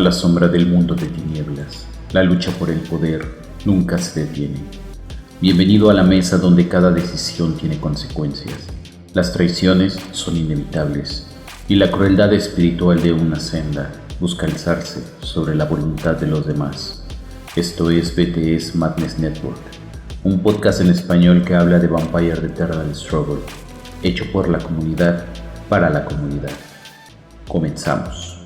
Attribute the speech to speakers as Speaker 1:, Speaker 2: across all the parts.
Speaker 1: la sombra del mundo de tinieblas, la lucha por el poder nunca se detiene. Bienvenido a la mesa donde cada decisión tiene consecuencias. Las traiciones son inevitables y la crueldad espiritual de una senda busca alzarse sobre la voluntad de los demás. Esto es BTS Madness Network, un podcast en español que habla de Vampire the Eternal Struggle, hecho por la comunidad para la comunidad. Comenzamos.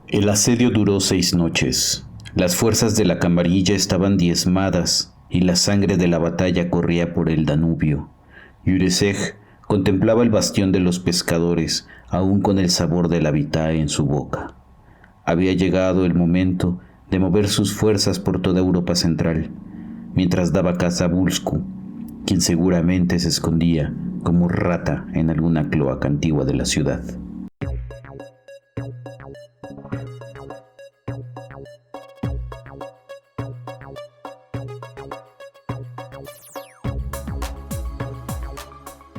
Speaker 1: El asedio duró 6 noches. Las fuerzas de la camarilla estaban diezmadas y la sangre de la batalla corría por el Danubio. Yuresej contemplaba el bastión de los pescadores, aún con el sabor de la vitae en su boca. Había llegado el momento de mover sus fuerzas por toda Europa Central, mientras daba caza a Bulsku, quien seguramente se escondía como rata en alguna cloaca antigua de la ciudad.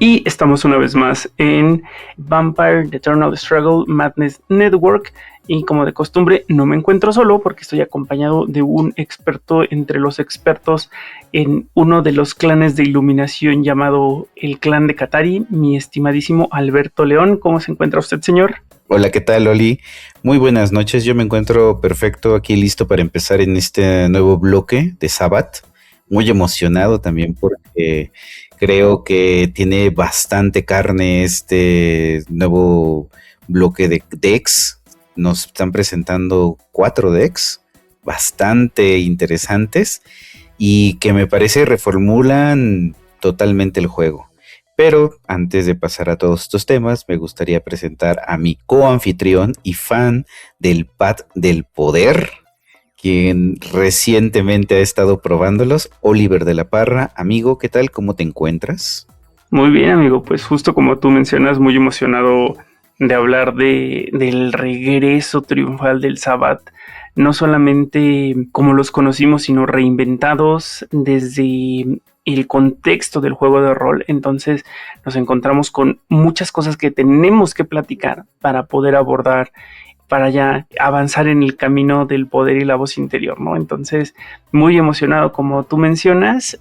Speaker 2: Y estamos una vez más en Vampire the Eternal Struggle Madness Network. Y como de costumbre, no me encuentro solo porque estoy acompañado de un experto entre los expertos en uno de los clanes de iluminación llamado el clan de Katari, mi estimadísimo Alberto León. ¿Cómo se encuentra usted, señor?
Speaker 3: Hola, ¿qué tal, Oli? Muy buenas noches. Yo me encuentro perfecto aquí, listo para empezar en este nuevo bloque de Sabbath. Muy emocionado también porque creo que tiene bastante carne este nuevo bloque de decks. Nos están presentando 4 decks bastante interesantes y que me parece reformulan totalmente el juego. Pero antes de pasar a todos estos temas, me gustaría presentar a mi coanfitrión y fan del Pad del Poder, quien recientemente ha estado probándolos, Oliver de la Parra. Amigo, ¿qué tal? ¿Cómo te encuentras?
Speaker 2: Muy bien, amigo, pues justo como tú mencionas, muy emocionado de hablar del regreso triunfal del Sabbath, no solamente como los conocimos, sino reinventados desde el contexto del juego de rol. Entonces nos encontramos con muchas cosas que tenemos que platicar para poder abordar, para ya avanzar en el camino del poder y la voz interior, ¿no? Entonces, muy emocionado como tú mencionas,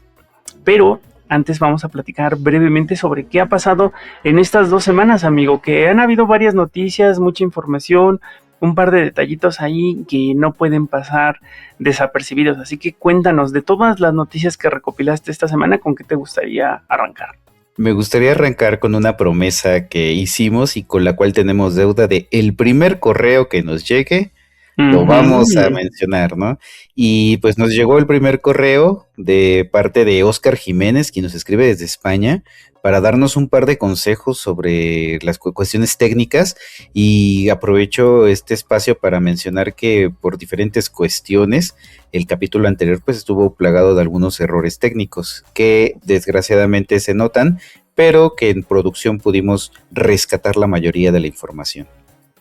Speaker 2: pero antes vamos a platicar brevemente sobre qué ha pasado en estas 2 semanas, amigo, que han habido varias noticias, mucha información, un par de detallitos ahí que no pueden pasar desapercibidos. Así que cuéntanos de todas las noticias que recopilaste esta semana, ¿con qué te gustaría arrancar?
Speaker 3: Me gustaría arrancar con una promesa que hicimos y con la cual tenemos deuda de el primer correo que nos llegue, lo vamos a mencionar, ¿no? Y pues nos llegó el primer correo de parte de Óscar Jiménez, quien nos escribe desde España, para darnos un par de consejos sobre las cuestiones técnicas, y aprovecho este espacio para mencionar que por diferentes cuestiones el capítulo anterior pues estuvo plagado de algunos errores técnicos que desgraciadamente se notan, pero que en producción pudimos rescatar la mayoría de la información.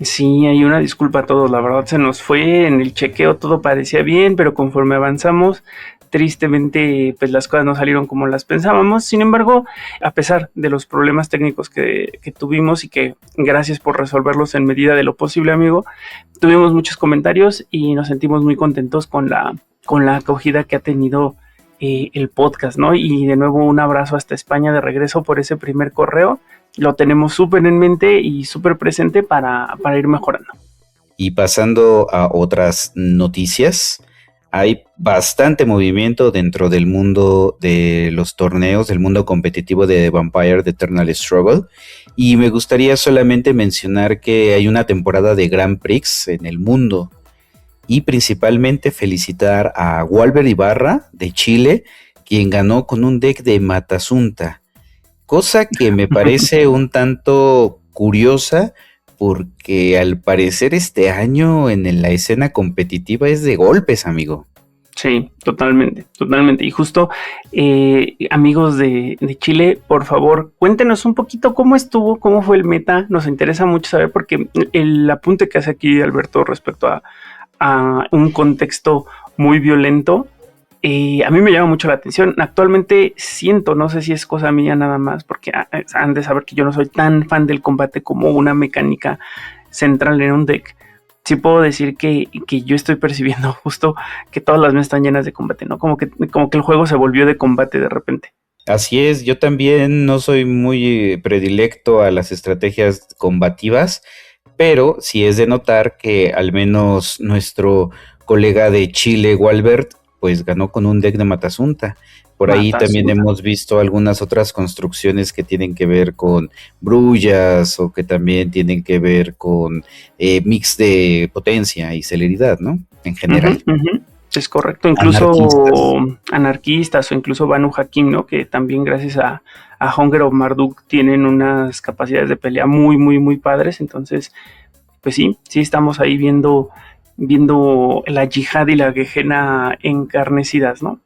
Speaker 2: Sí, hay una disculpa a todos, la verdad se nos fue, en el chequeo todo parecía bien, pero conforme avanzamos, tristemente pues las cosas no salieron como las pensábamos. Sin embargo, a pesar de los problemas técnicos que tuvimos y que gracias por resolverlos en medida de lo posible, amigo, tuvimos muchos comentarios y nos sentimos muy contentos con la acogida que ha tenido el podcast, ¿no? Y de nuevo un abrazo hasta España de regreso por ese primer correo. Lo tenemos súper en mente y súper presente para ir mejorando.
Speaker 3: Y pasando a otras noticias, hay bastante movimiento dentro del mundo de los torneos, del mundo competitivo de Vampire the Eternal Struggle, y me gustaría solamente mencionar que hay una temporada de Grand Prix en el mundo, y principalmente felicitar a Walver Ibarra de Chile, quien ganó con un deck de Matazunta, cosa que me parece un tanto curiosa, porque al parecer este año en la escena competitiva es de golpes, amigo.
Speaker 2: Sí, totalmente. Y justo, amigos de Chile, por favor, cuéntenos un poquito cómo estuvo, cómo fue el meta. Nos interesa mucho saber, porque el apunte que hace aquí Alberto respecto a un contexto muy violento a mí me llama mucho la atención. Actualmente siento, no sé si es cosa mía nada más, porque han de saber que yo no soy tan fan del combate como una mecánica central en un deck. Sí puedo decir que yo estoy percibiendo justo que todas las mesas están llenas de combate, ¿no? Como que el juego se volvió de combate de repente.
Speaker 3: Así es, yo también no soy muy predilecto a las estrategias combativas, pero sí es de notar que al menos nuestro colega de Chile, Walbert, pues ganó con un deck de Matazunta. Por ahí también hemos visto algunas otras construcciones que tienen que ver con brullas o que también tienen que ver con mix de potencia y celeridad, ¿no? En general.
Speaker 2: Es correcto, incluso anarquistas o incluso Banu Hakim, ¿no? Que también gracias a Hunger of Marduk tienen unas capacidades de pelea muy, muy, muy padres. Entonces, pues sí estamos ahí viendo la yihad y la Gehenna encarnecidas, ¿no?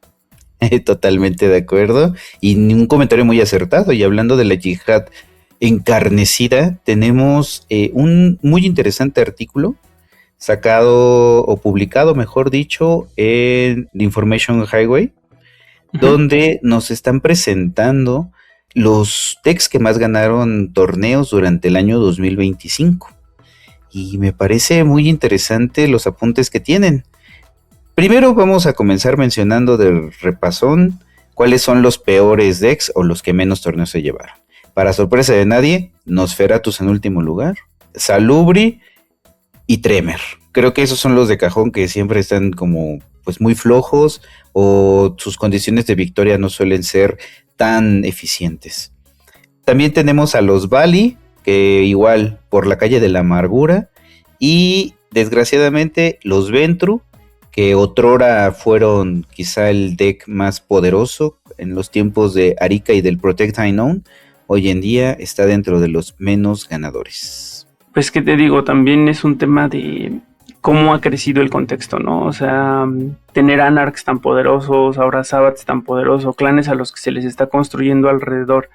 Speaker 3: Totalmente de acuerdo. Y un comentario muy acertado. Y hablando de la yihad encarnecida, tenemos un muy interesante artículo sacado o publicado, mejor dicho, en The Information Highway, donde nos están presentando los decks que más ganaron torneos durante el año 2025. Y me parece muy interesante los apuntes que tienen. Primero vamos a comenzar mencionando del repasón cuáles son los peores decks o los que menos torneos se llevaron. Para sorpresa de nadie, Nosferatus en último lugar, Salubri y Tremor. Creo que esos son los de cajón que siempre están como pues muy flojos o sus condiciones de victoria no suelen ser tan eficientes. También tenemos a los Bali, que igual por la calle de la amargura, y desgraciadamente los Ventru, que otrora fueron quizá el deck más poderoso en los tiempos de Arika y del Protect Unknown, hoy en día está dentro de los menos ganadores.
Speaker 2: Pues que te digo, también es un tema de cómo ha crecido el contexto, ¿no? O sea, tener Anarchs tan poderosos, ahora Sabbats tan poderosos, clanes a los que se les está construyendo alrededor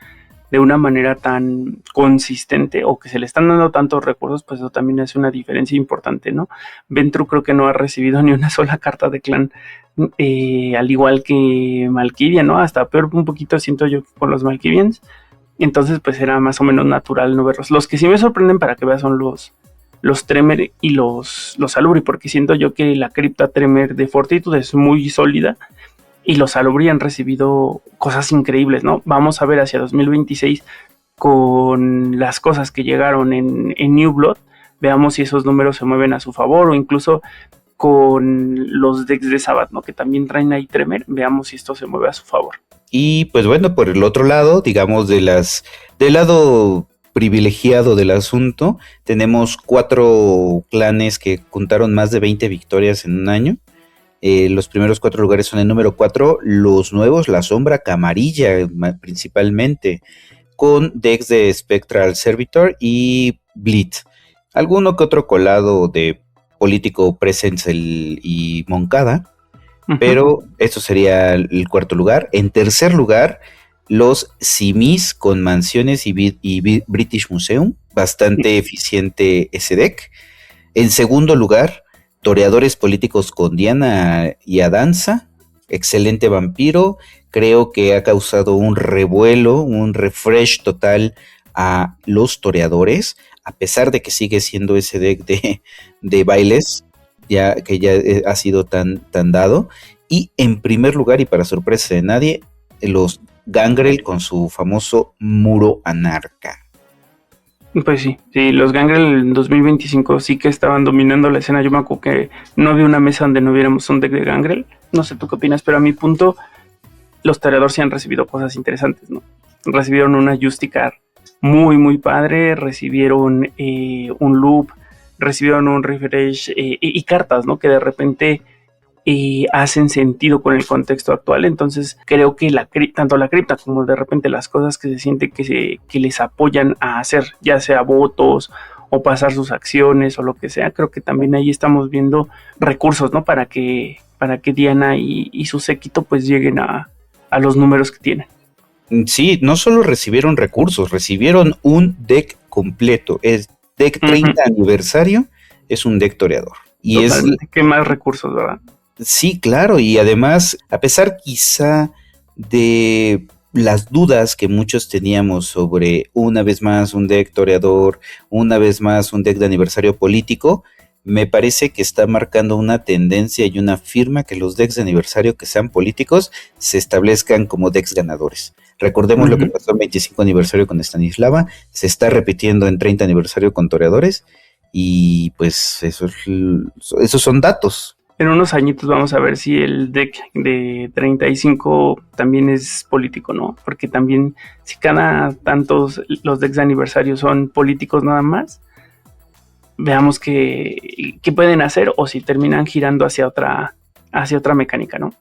Speaker 2: de una manera tan consistente o que se le están dando tantos recursos, pues eso también hace una diferencia importante, ¿no? Ventru creo que no ha recibido ni una sola carta de clan, al igual que Malkivian, ¿no? Hasta peor un poquito siento yo con los Malkivians. Entonces pues era más o menos natural no verlos. Los que sí me sorprenden para que veas son los Tremor y los Salubri, porque siento yo que la cripta Tremor de Fortitude es muy sólida y los Salubri han recibido cosas increíbles, ¿no? Vamos a ver hacia 2026 con las cosas que llegaron en New Blood, veamos si esos números se mueven a su favor o incluso con los decks de Sabbath, ¿no? Que también traen ahí Tremor, veamos si esto se mueve a su favor.
Speaker 3: Y pues bueno, por el otro lado, digamos del lado privilegiado del asunto, tenemos 4 clanes que contaron más de 20 victorias en un año. Los primeros 4 lugares son el número 4, los nuevos, la Sombra Camarilla principalmente, con decks de Spectral Servitor y Bleed. Alguno que otro colado de Político Presence y Moncada, pero eso sería el cuarto lugar. En tercer lugar, los Simis con Mansiones y British Museum, bastante eficiente ese deck. En segundo lugar, Toreadores Políticos con Diana y Adanza, excelente vampiro, creo que ha causado un revuelo, un refresh total a los toreadores, a pesar de que sigue siendo ese deck de bailes, ya que ya ha sido tan dado. Y en primer lugar, y para sorpresa de nadie, los Gangrel con su famoso Muro Anarca.
Speaker 2: Pues sí, los Gangrel en 2025 sí que estaban dominando la escena. Yo me acuerdo que no había una mesa donde no viéramos un deck de Gangrel. No sé tú qué opinas, pero a mi punto, los toreadores sí han recibido cosas interesantes, ¿no? Recibieron una Justicar muy, muy padre, recibieron un Loop, recibieron un Refresh y cartas, ¿no? Que de repente hacen sentido con el contexto actual. Entonces creo que tanto la cripta como de repente las cosas que se siente que les apoyan a hacer, ya sea votos o pasar sus acciones o lo que sea, creo que también ahí estamos viendo recursos, ¿no? Para que Diana y su séquito pues lleguen a los números que tienen.
Speaker 3: Sí, no solo recibieron recursos, recibieron un deck completo. El deck 30 aniversario es un deck toreador.
Speaker 2: Y totalmente. ¿Qué más recursos, verdad?
Speaker 3: Sí, claro, y además, a pesar quizá de las dudas que muchos teníamos sobre una vez más un deck toreador, una vez más un deck de aniversario político, me parece que está marcando una tendencia y una firma que los decks de aniversario que sean políticos se establezcan como decks ganadores. Recordemos lo que
Speaker 2: Ujú.
Speaker 3: pasó en 25 aniversario con Stanislava, se está repitiendo en 30 aniversario con toreadores, y pues esos son datos.
Speaker 2: En unos añitos vamos a ver si el deck de 35 también es político, ¿no? Porque también si cada tantos los decks de aniversario son políticos nada más, veamos qué pueden hacer o si terminan girando hacia otra mecánica, ¿no?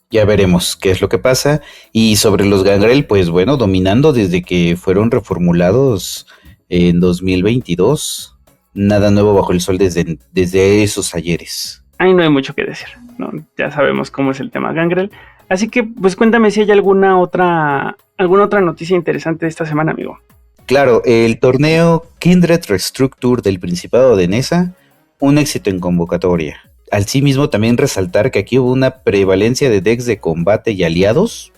Speaker 3: Ya veremos qué es lo que pasa. Y sobre los Gangrel, pues bueno, dominando desde que fueron reformulados en 2022. Nada nuevo bajo el sol desde esos ayeres.
Speaker 2: Ahí no hay mucho que decir, ¿no? Ya sabemos cómo es el tema Gangrel. Así que, pues cuéntame si hay alguna otra noticia interesante de esta semana, amigo.
Speaker 3: Claro, el torneo Kindred Restructure del Principado de Nesa, un éxito en convocatoria. Al sí mismo también resaltar que aquí hubo una prevalencia de decks de combate y aliados,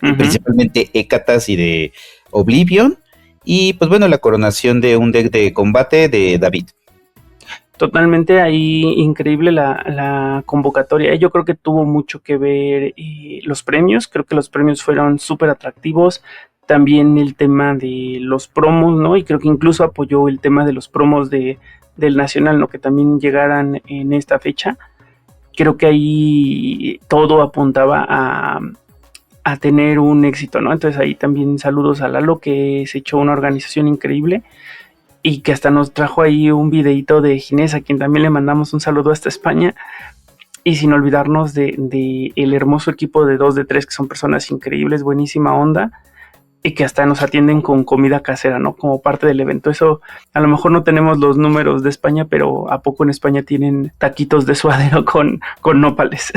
Speaker 3: principalmente Hécatas y de Oblivion, y pues bueno, la coronación de un deck de combate de David.
Speaker 2: Totalmente ahí increíble la convocatoria. Yo creo que tuvo mucho que ver los premios. Creo que los premios fueron súper atractivos. También el tema de los promos, ¿no? Y creo que incluso apoyó el tema de los promos del Nacional, ¿no? Que también llegaran en esta fecha. Creo que ahí todo apuntaba a tener un éxito, ¿no? Entonces ahí también saludos a Lalo, que se echó una organización increíble y que hasta nos trajo ahí un videito de Ginés, a quien también le mandamos un saludo hasta España, y sin olvidarnos de el hermoso equipo de 2 de 3, que son personas increíbles, buenísima onda, y que hasta nos atienden con comida casera, ¿no? Como parte del evento. Eso, a lo mejor no tenemos los números de España, pero ¿a poco en España tienen taquitos de suadero con nopales?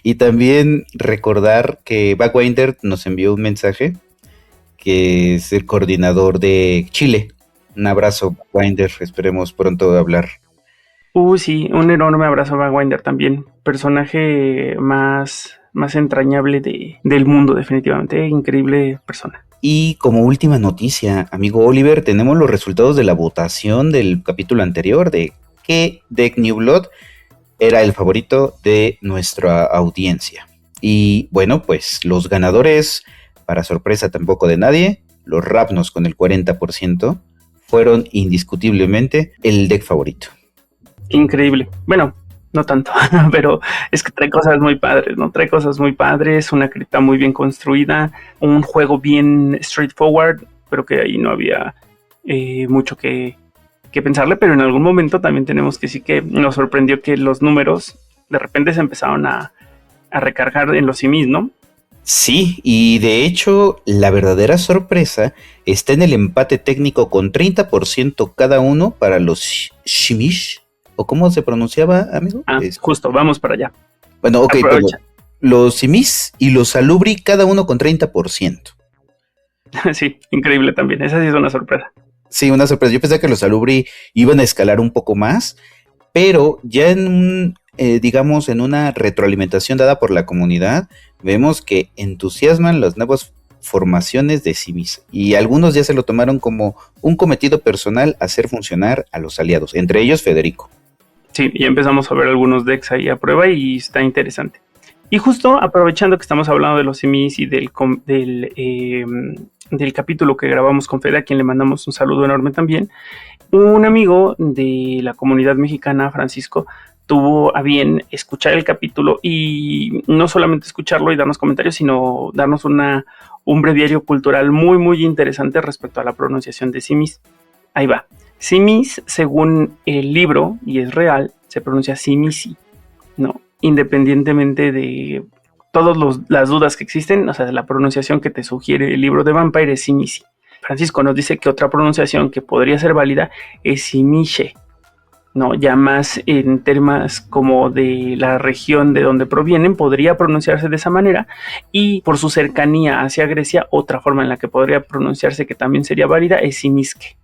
Speaker 3: Y también recordar que Backwinder nos envió un mensaje, que es el coordinador de Chile. Un abrazo, Backwinder, esperemos pronto hablar.
Speaker 2: Sí, un enorme abrazo a Backwinder también, personaje más entrañable del mundo, definitivamente, increíble persona.
Speaker 3: Y como última noticia, amigo Oliver, tenemos los resultados de la votación del capítulo anterior de qué deck New Blood era el favorito de nuestra audiencia. Y bueno, pues los ganadores, para sorpresa tampoco de nadie, los Ravnos con el 40%, fueron indiscutiblemente el deck favorito.
Speaker 2: Increíble. Bueno, no tanto, pero es que trae cosas muy padres, ¿no? Trae cosas muy padres, una cripta muy bien construida, un juego bien straightforward, pero que ahí no había mucho que pensarle, pero en algún momento también tenemos que sí que nos sorprendió que los números de repente se empezaron a recargar en los simis, ¿no?
Speaker 3: Sí, y de hecho la verdadera sorpresa está en el empate técnico con 30% cada uno para los Shimish, o cómo se pronunciaba, amigo.
Speaker 2: Justo, vamos para allá.
Speaker 3: Bueno, ok, pero los Simis y los Salubri cada uno con 30%.
Speaker 2: Sí, increíble también, esa sí es una sorpresa.
Speaker 3: Sí, una sorpresa. Yo pensé que los Salubri iban a escalar un poco más, pero ya digamos, en una retroalimentación dada por la comunidad, vemos que entusiasman las nuevas formaciones de Simis, y algunos ya se lo tomaron como un cometido personal hacer funcionar a los aliados, entre ellos Federico.
Speaker 2: Sí, ya empezamos a ver algunos decks ahí a prueba y está interesante. Y justo aprovechando que estamos hablando de los Simis y del capítulo que grabamos con Fede, a quien le mandamos un saludo enorme también, un amigo de la comunidad mexicana, Francisco, tuvo a bien escuchar el capítulo y no solamente escucharlo y darnos comentarios, sino darnos un breviario cultural muy, muy interesante respecto a la pronunciación de Simis. Ahí va. Simis, según el libro, y es real, se pronuncia Simisi, ¿no? Independientemente de todas las dudas que existen, o sea, la pronunciación que te sugiere el libro de Vampire es Simisi. Francisco nos dice que otra pronunciación que podría ser válida es Simiche, ¿no? Ya más en temas como de la región de donde provienen, podría pronunciarse de esa manera, y por su cercanía hacia Grecia, otra forma en la que podría pronunciarse que también sería válida es Simisque.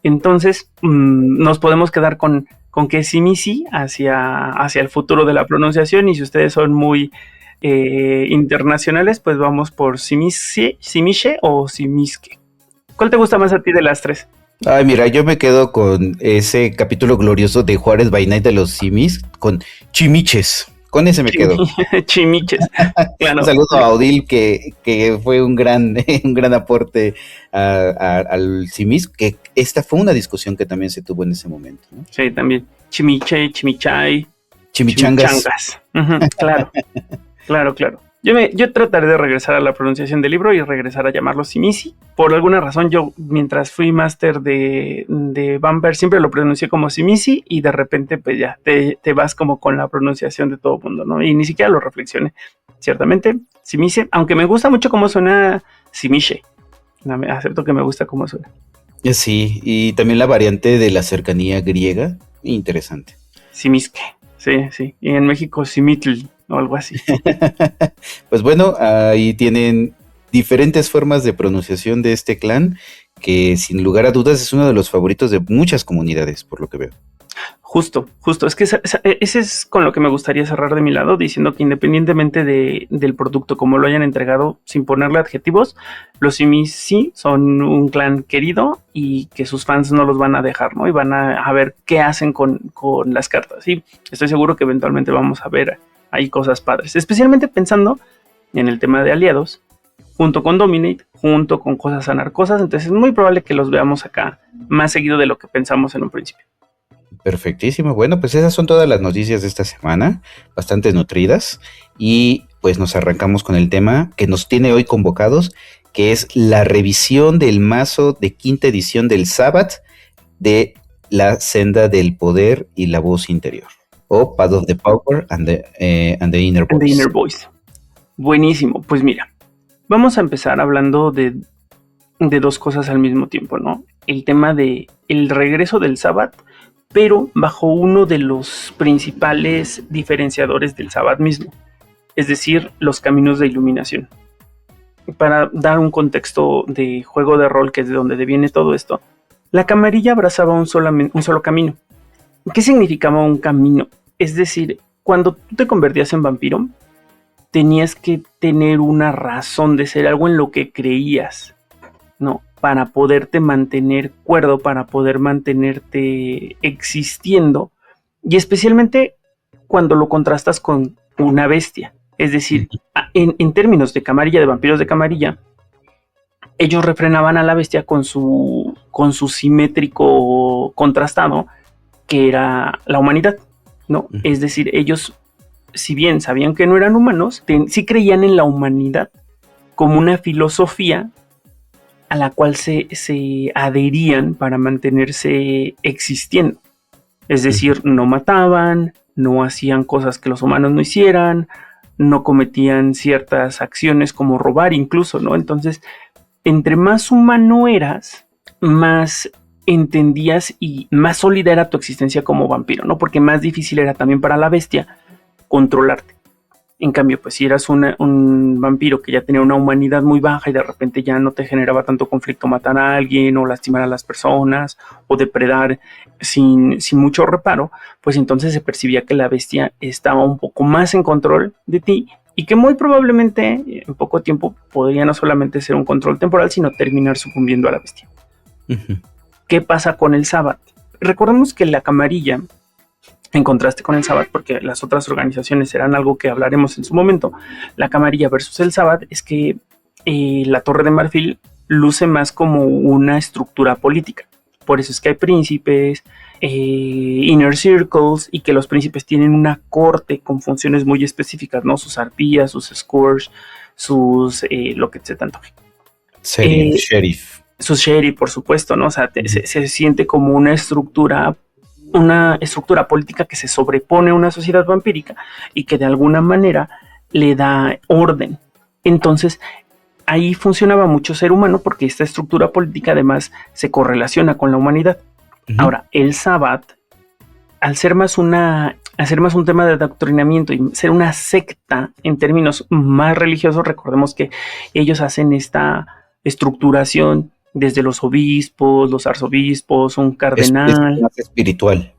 Speaker 2: Entonces nos podemos quedar con con que Simisi hacia el futuro de la pronunciación, y si ustedes son muy internacionales, pues vamos por Simiche o Simiske. ¿Cuál te gusta más a ti de las tres?
Speaker 3: Ay, mira, yo me quedo con ese capítulo glorioso de Juárez by Night de los Simis, con Chimiches. Con ese me quedo.
Speaker 2: Chimiches, claro.
Speaker 3: Un saludo a Odil, que fue un gran aporte al Simis, que esta fue una discusión que también se tuvo en ese momento, ¿no?
Speaker 2: Sí, también. Chimiche, chimichay.
Speaker 3: Chimichangas.
Speaker 2: Uh-huh, claro, claro. Yo trataré de regresar a la pronunciación del libro y regresar a llamarlo Simisi. Por alguna razón, yo, mientras fui máster de Bamber, siempre lo pronuncié como Simisi, y de repente, pues ya, te vas como con la pronunciación de todo el mundo, ¿no? Y ni siquiera lo reflexioné. Ciertamente, Simisi, aunque me gusta mucho cómo suena Simiche. Acepto que me gusta cómo suena.
Speaker 3: Sí, y también la variante de la cercanía griega, interesante.
Speaker 2: Simiske, sí. Y en México, Simitl, o algo así.
Speaker 3: Pues bueno, ahí tienen diferentes formas de pronunciación de este clan, que sin lugar a dudas es uno de los favoritos de muchas comunidades, por lo que veo.
Speaker 2: Justo, es que ese es con lo que me gustaría cerrar de mi lado, diciendo que independientemente del producto, como lo hayan entregado, sin ponerle adjetivos, los Simis sí son un clan querido y que sus fans no los van a dejar, ¿no? Y van a ver qué hacen con las cartas. Y estoy seguro que eventualmente vamos a ver ahí cosas padres, especialmente pensando en el tema de aliados, junto con Dominate, junto con cosas anarcosas. Entonces es muy probable que los veamos acá más seguido de lo que pensamos en un principio.
Speaker 3: Perfectísimo. Bueno, pues esas son todas las noticias de esta semana, bastante nutridas, y pues nos arrancamos con el tema que nos tiene hoy convocados, que es la revisión del mazo de quinta edición del Sabbath de la Senda del Poder y la Voz Interior, o Path of the Power and the Inner Voice.
Speaker 2: And the Inner Voice. Buenísimo. Pues mira, vamos a empezar hablando de dos cosas al mismo tiempo, ¿no? El tema de el regreso del Sabbath, pero bajo uno de los principales diferenciadores del Sabbath mismo, es decir, los caminos de iluminación. Para dar un contexto de juego de rol, que es de donde viene todo esto, la camarilla abrazaba un solo camino. ¿Qué significaba un camino? Es decir, cuando tú te convertías en vampiro, tenías que tener una razón de ser, algo en lo que creías, ¿no? Para poderte mantener cuerdo, para poder mantenerte existiendo, y especialmente cuando lo contrastas con una bestia. Es decir, en términos de camarilla, de vampiros de camarilla, ellos refrenaban a la bestia con su simétrico contrastado, que era la humanidad, ¿no? Es decir, ellos, si bien sabían que no eran humanos, sí creían en la humanidad como una filosofía a la cual se adherían para mantenerse existiendo. Es decir, no mataban, no hacían cosas que los humanos no hicieran, no cometían ciertas acciones como robar incluso, ¿no? Entonces, entre más humano eras, más entendías y más sólida era tu existencia como vampiro, ¿no? Porque más difícil era también para la bestia controlarte. En cambio, pues si eras un vampiro que ya tenía una humanidad muy baja y de repente ya no te generaba tanto conflicto matar a alguien o lastimar a las personas o depredar sin mucho reparo, pues entonces se percibía que la bestia estaba un poco más en control de ti y que muy probablemente en poco tiempo podría no solamente ser un control temporal, sino terminar sucumbiendo a la bestia. Uh-huh. ¿Qué pasa con el Sabbath? Recordemos que la camarilla, en contraste con el Sabbath, porque las otras organizaciones serán algo que hablaremos en su momento, la camarilla versus el Sabbath es que la Torre de Marfil luce más como una estructura política. Por eso es que hay príncipes, inner circles, y que los príncipes tienen una corte con funciones muy específicas, ¿no? Sus arpías, sus scores, sus lo que se tanto.
Speaker 3: Sheriff.
Speaker 2: Sus sheriff, por supuesto, ¿no? O sea, se siente como una estructura política que se sobrepone a una sociedad vampírica y que de alguna manera le da orden. Entonces, ahí funcionaba mucho ser humano porque esta estructura política además se correlaciona con la humanidad. Uh-huh. Ahora, el Sabbath, al ser más un tema de adoctrinamiento y ser una secta en términos más religiosos, recordemos que ellos hacen esta estructuración desde los obispos, los arzobispos, un cardenal.
Speaker 3: Es más espiritual.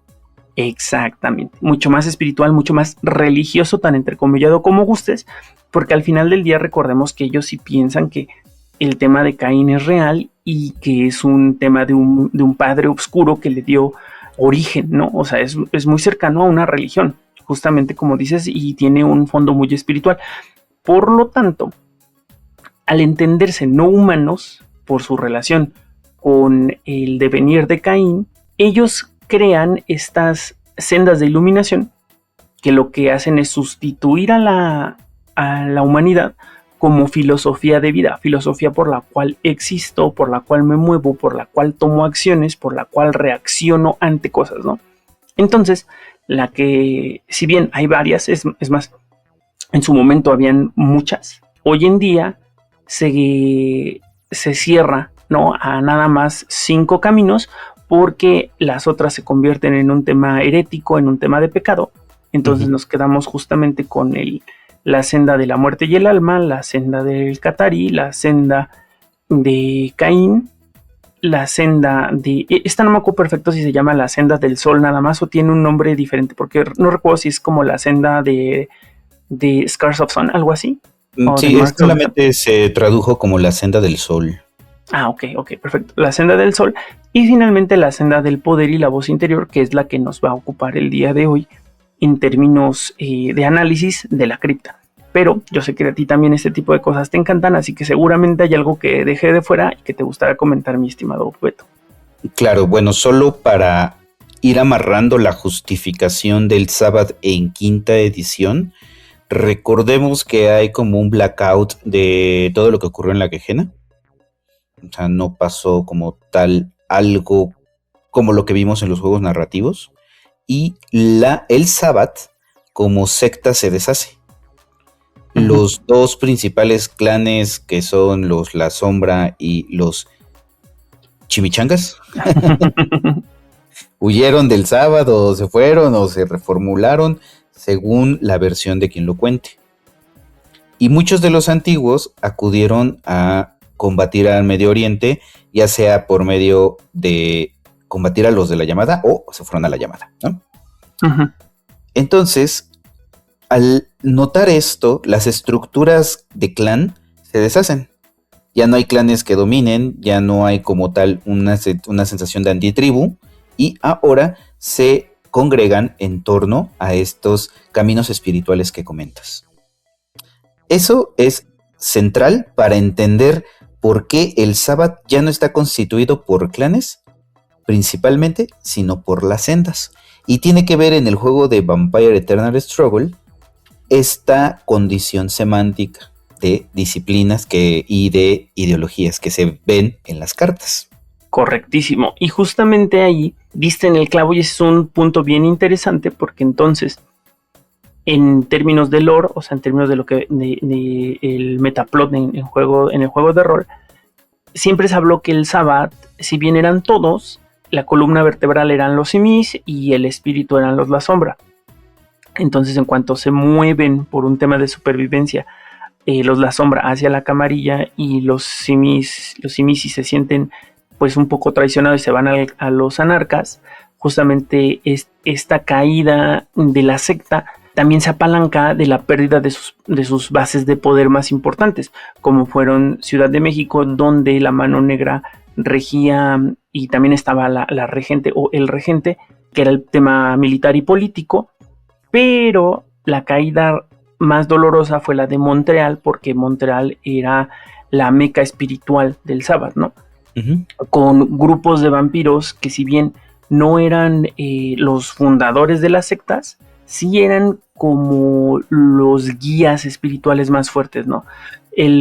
Speaker 2: Exactamente, mucho más espiritual, mucho más religioso, tan entrecomillado como gustes, porque al final del día recordemos que ellos sí piensan que el tema de Caín es real y que es un tema de un padre oscuro que le dio origen, ¿no? O sea, es muy cercano a una religión, justamente como dices, y tiene un fondo muy espiritual. Por lo tanto, al entenderse no humanos por su relación con el devenir de Caín, ellos crean estas sendas de iluminación que lo que hacen es sustituir a la humanidad como filosofía de vida, filosofía por la cual existo, por la cual me muevo, por la cual tomo acciones, por la cual reacciono ante cosas, ¿no? Entonces, la que, si bien hay varias, es más, en su momento habían muchas, hoy en día se cierra, ¿no?, a nada más 5 caminos, porque las otras se convierten en un tema herético, en un tema de pecado. Entonces nos quedamos justamente con la senda de la muerte y el alma, la senda del Qatari, la senda de Caín, la senda de... Esta no me acuerdo perfecto si se llama la senda del sol nada más o tiene un nombre diferente, porque no recuerdo si es como la senda de Scars of Sun, algo así.
Speaker 3: Sí, solamente se tradujo como la senda del sol.
Speaker 2: Ok, perfecto. La senda del sol y finalmente la senda del poder y la voz interior, que es la que nos va a ocupar el día de hoy en términos de análisis de la cripta. Pero yo sé que a ti también este tipo de cosas te encantan, así que seguramente hay algo que dejé de fuera y que te gustaría comentar, mi estimado Beto.
Speaker 3: Claro, bueno, solo para ir amarrando la justificación del Sabbath en quinta edición, recordemos que hay como un blackout de todo lo que ocurrió en la Gehenna. O sea, no pasó como tal algo como lo que vimos en los juegos narrativos. Y el Sabbath como secta se deshace. Los dos principales clanes, que son los La Sombra y los Chimichangas, huyeron del Sabbath o se fueron o se reformularon según la versión de quien lo cuente. Y muchos de los antiguos acudieron a combatir al Medio Oriente, ya sea por medio de combatir a los de la llamada o se fueron a la llamada, ¿no? Entonces, al notar esto, las estructuras de clan se deshacen. Ya no hay clanes que dominen, ya no hay como tal una sensación de antitribu, y ahora se congregan en torno a estos caminos espirituales que comentas. Eso es central para entender por qué el Sabbath ya no está constituido por clanes, principalmente, sino por las sendas. Y tiene que ver en el juego de Vampire Eternal Struggle esta condición semántica de disciplinas y de ideologías que se ven en las cartas.
Speaker 2: Correctísimo. Y justamente ahí diste en el clavo y ese es un punto bien interesante porque entonces, en términos de lore, o sea, en términos de lo que de el metaplot en el juego de rol, siempre se habló que el Sabbath, si bien eran todos, la columna vertebral eran los simis y el espíritu eran los La Sombra. Entonces, en cuanto se mueven por un tema de supervivencia, los La Sombra hacia la camarilla y los simis si se sienten pues un poco traicionados y se van a los anarcas, justamente esta caída de la secta también se apalanca de la pérdida de sus bases de poder más importantes, como fueron Ciudad de México, donde la mano negra regía y también estaba la regente o el regente, que era el tema militar y político, pero la caída más dolorosa fue la de Montreal, porque Montreal era la meca espiritual del Sabbath, ¿no? Con grupos de vampiros que, si bien no eran los fundadores de las sectas, sí eran como los guías espirituales más fuertes, ¿no?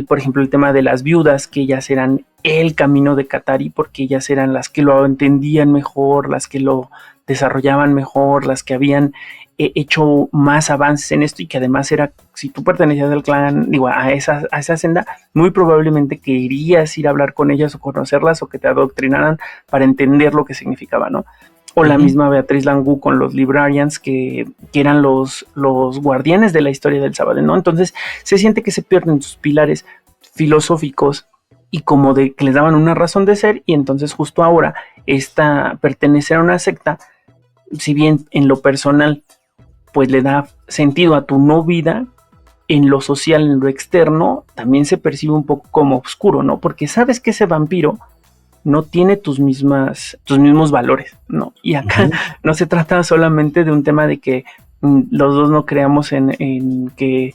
Speaker 2: Por ejemplo, el tema de las viudas, que ellas eran el camino de Qatari, porque ellas eran las que lo entendían mejor, las que lo desarrollaban mejor, las que habían hecho más avances en esto, y que además era, si tú pertenecías al clan, digo, a esa senda, muy probablemente querías ir a hablar con ellas o conocerlas o que te adoctrinaran para entender lo que significaba, ¿no? O la misma Beatriz Langú con los Librarians, que eran los guardianes de la historia del Sabbath, ¿no? Entonces se siente que se pierden sus pilares filosóficos y como de que les daban una razón de ser, y entonces justo ahora pertenecer a una secta si bien en lo personal pues le da sentido a tu no vida, en lo social, en lo externo, también se percibe un poco como oscuro, ¿no? Porque sabes que ese vampiro no tiene tus mismos valores, ¿no? Y acá no se trata solamente de un tema de que los dos no creamos en que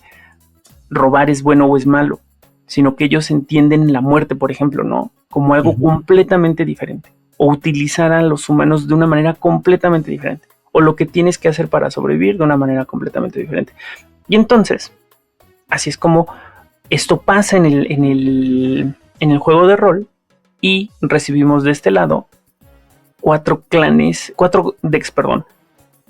Speaker 2: robar es bueno o es malo, sino que ellos entienden la muerte, por ejemplo, ¿no? Como algo completamente diferente, o utilizar a los humanos de una manera completamente diferente, o lo que tienes que hacer para sobrevivir de una manera completamente diferente. Y entonces, así es como esto pasa en el juego de rol, y recibimos de este lado 4 decks,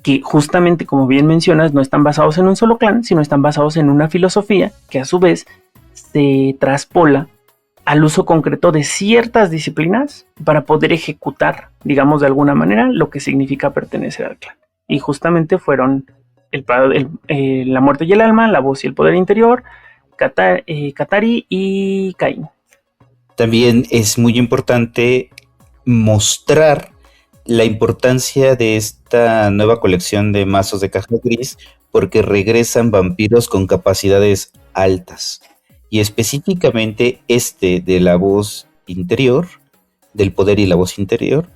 Speaker 2: que justamente, como bien mencionas, no están basados en un solo clan, sino están basados en una filosofía que a su vez se traspola al uso concreto de ciertas disciplinas para poder ejecutar, digamos de alguna manera, lo que significa pertenecer al clan. Y justamente fueron la muerte y el alma, la voz y el poder interior, Qatari y Cain.
Speaker 3: También es muy importante mostrar la importancia de esta nueva colección de mazos de caja gris, porque regresan vampiros con capacidades altas. Y específicamente este de la voz interior, del poder y la voz interior,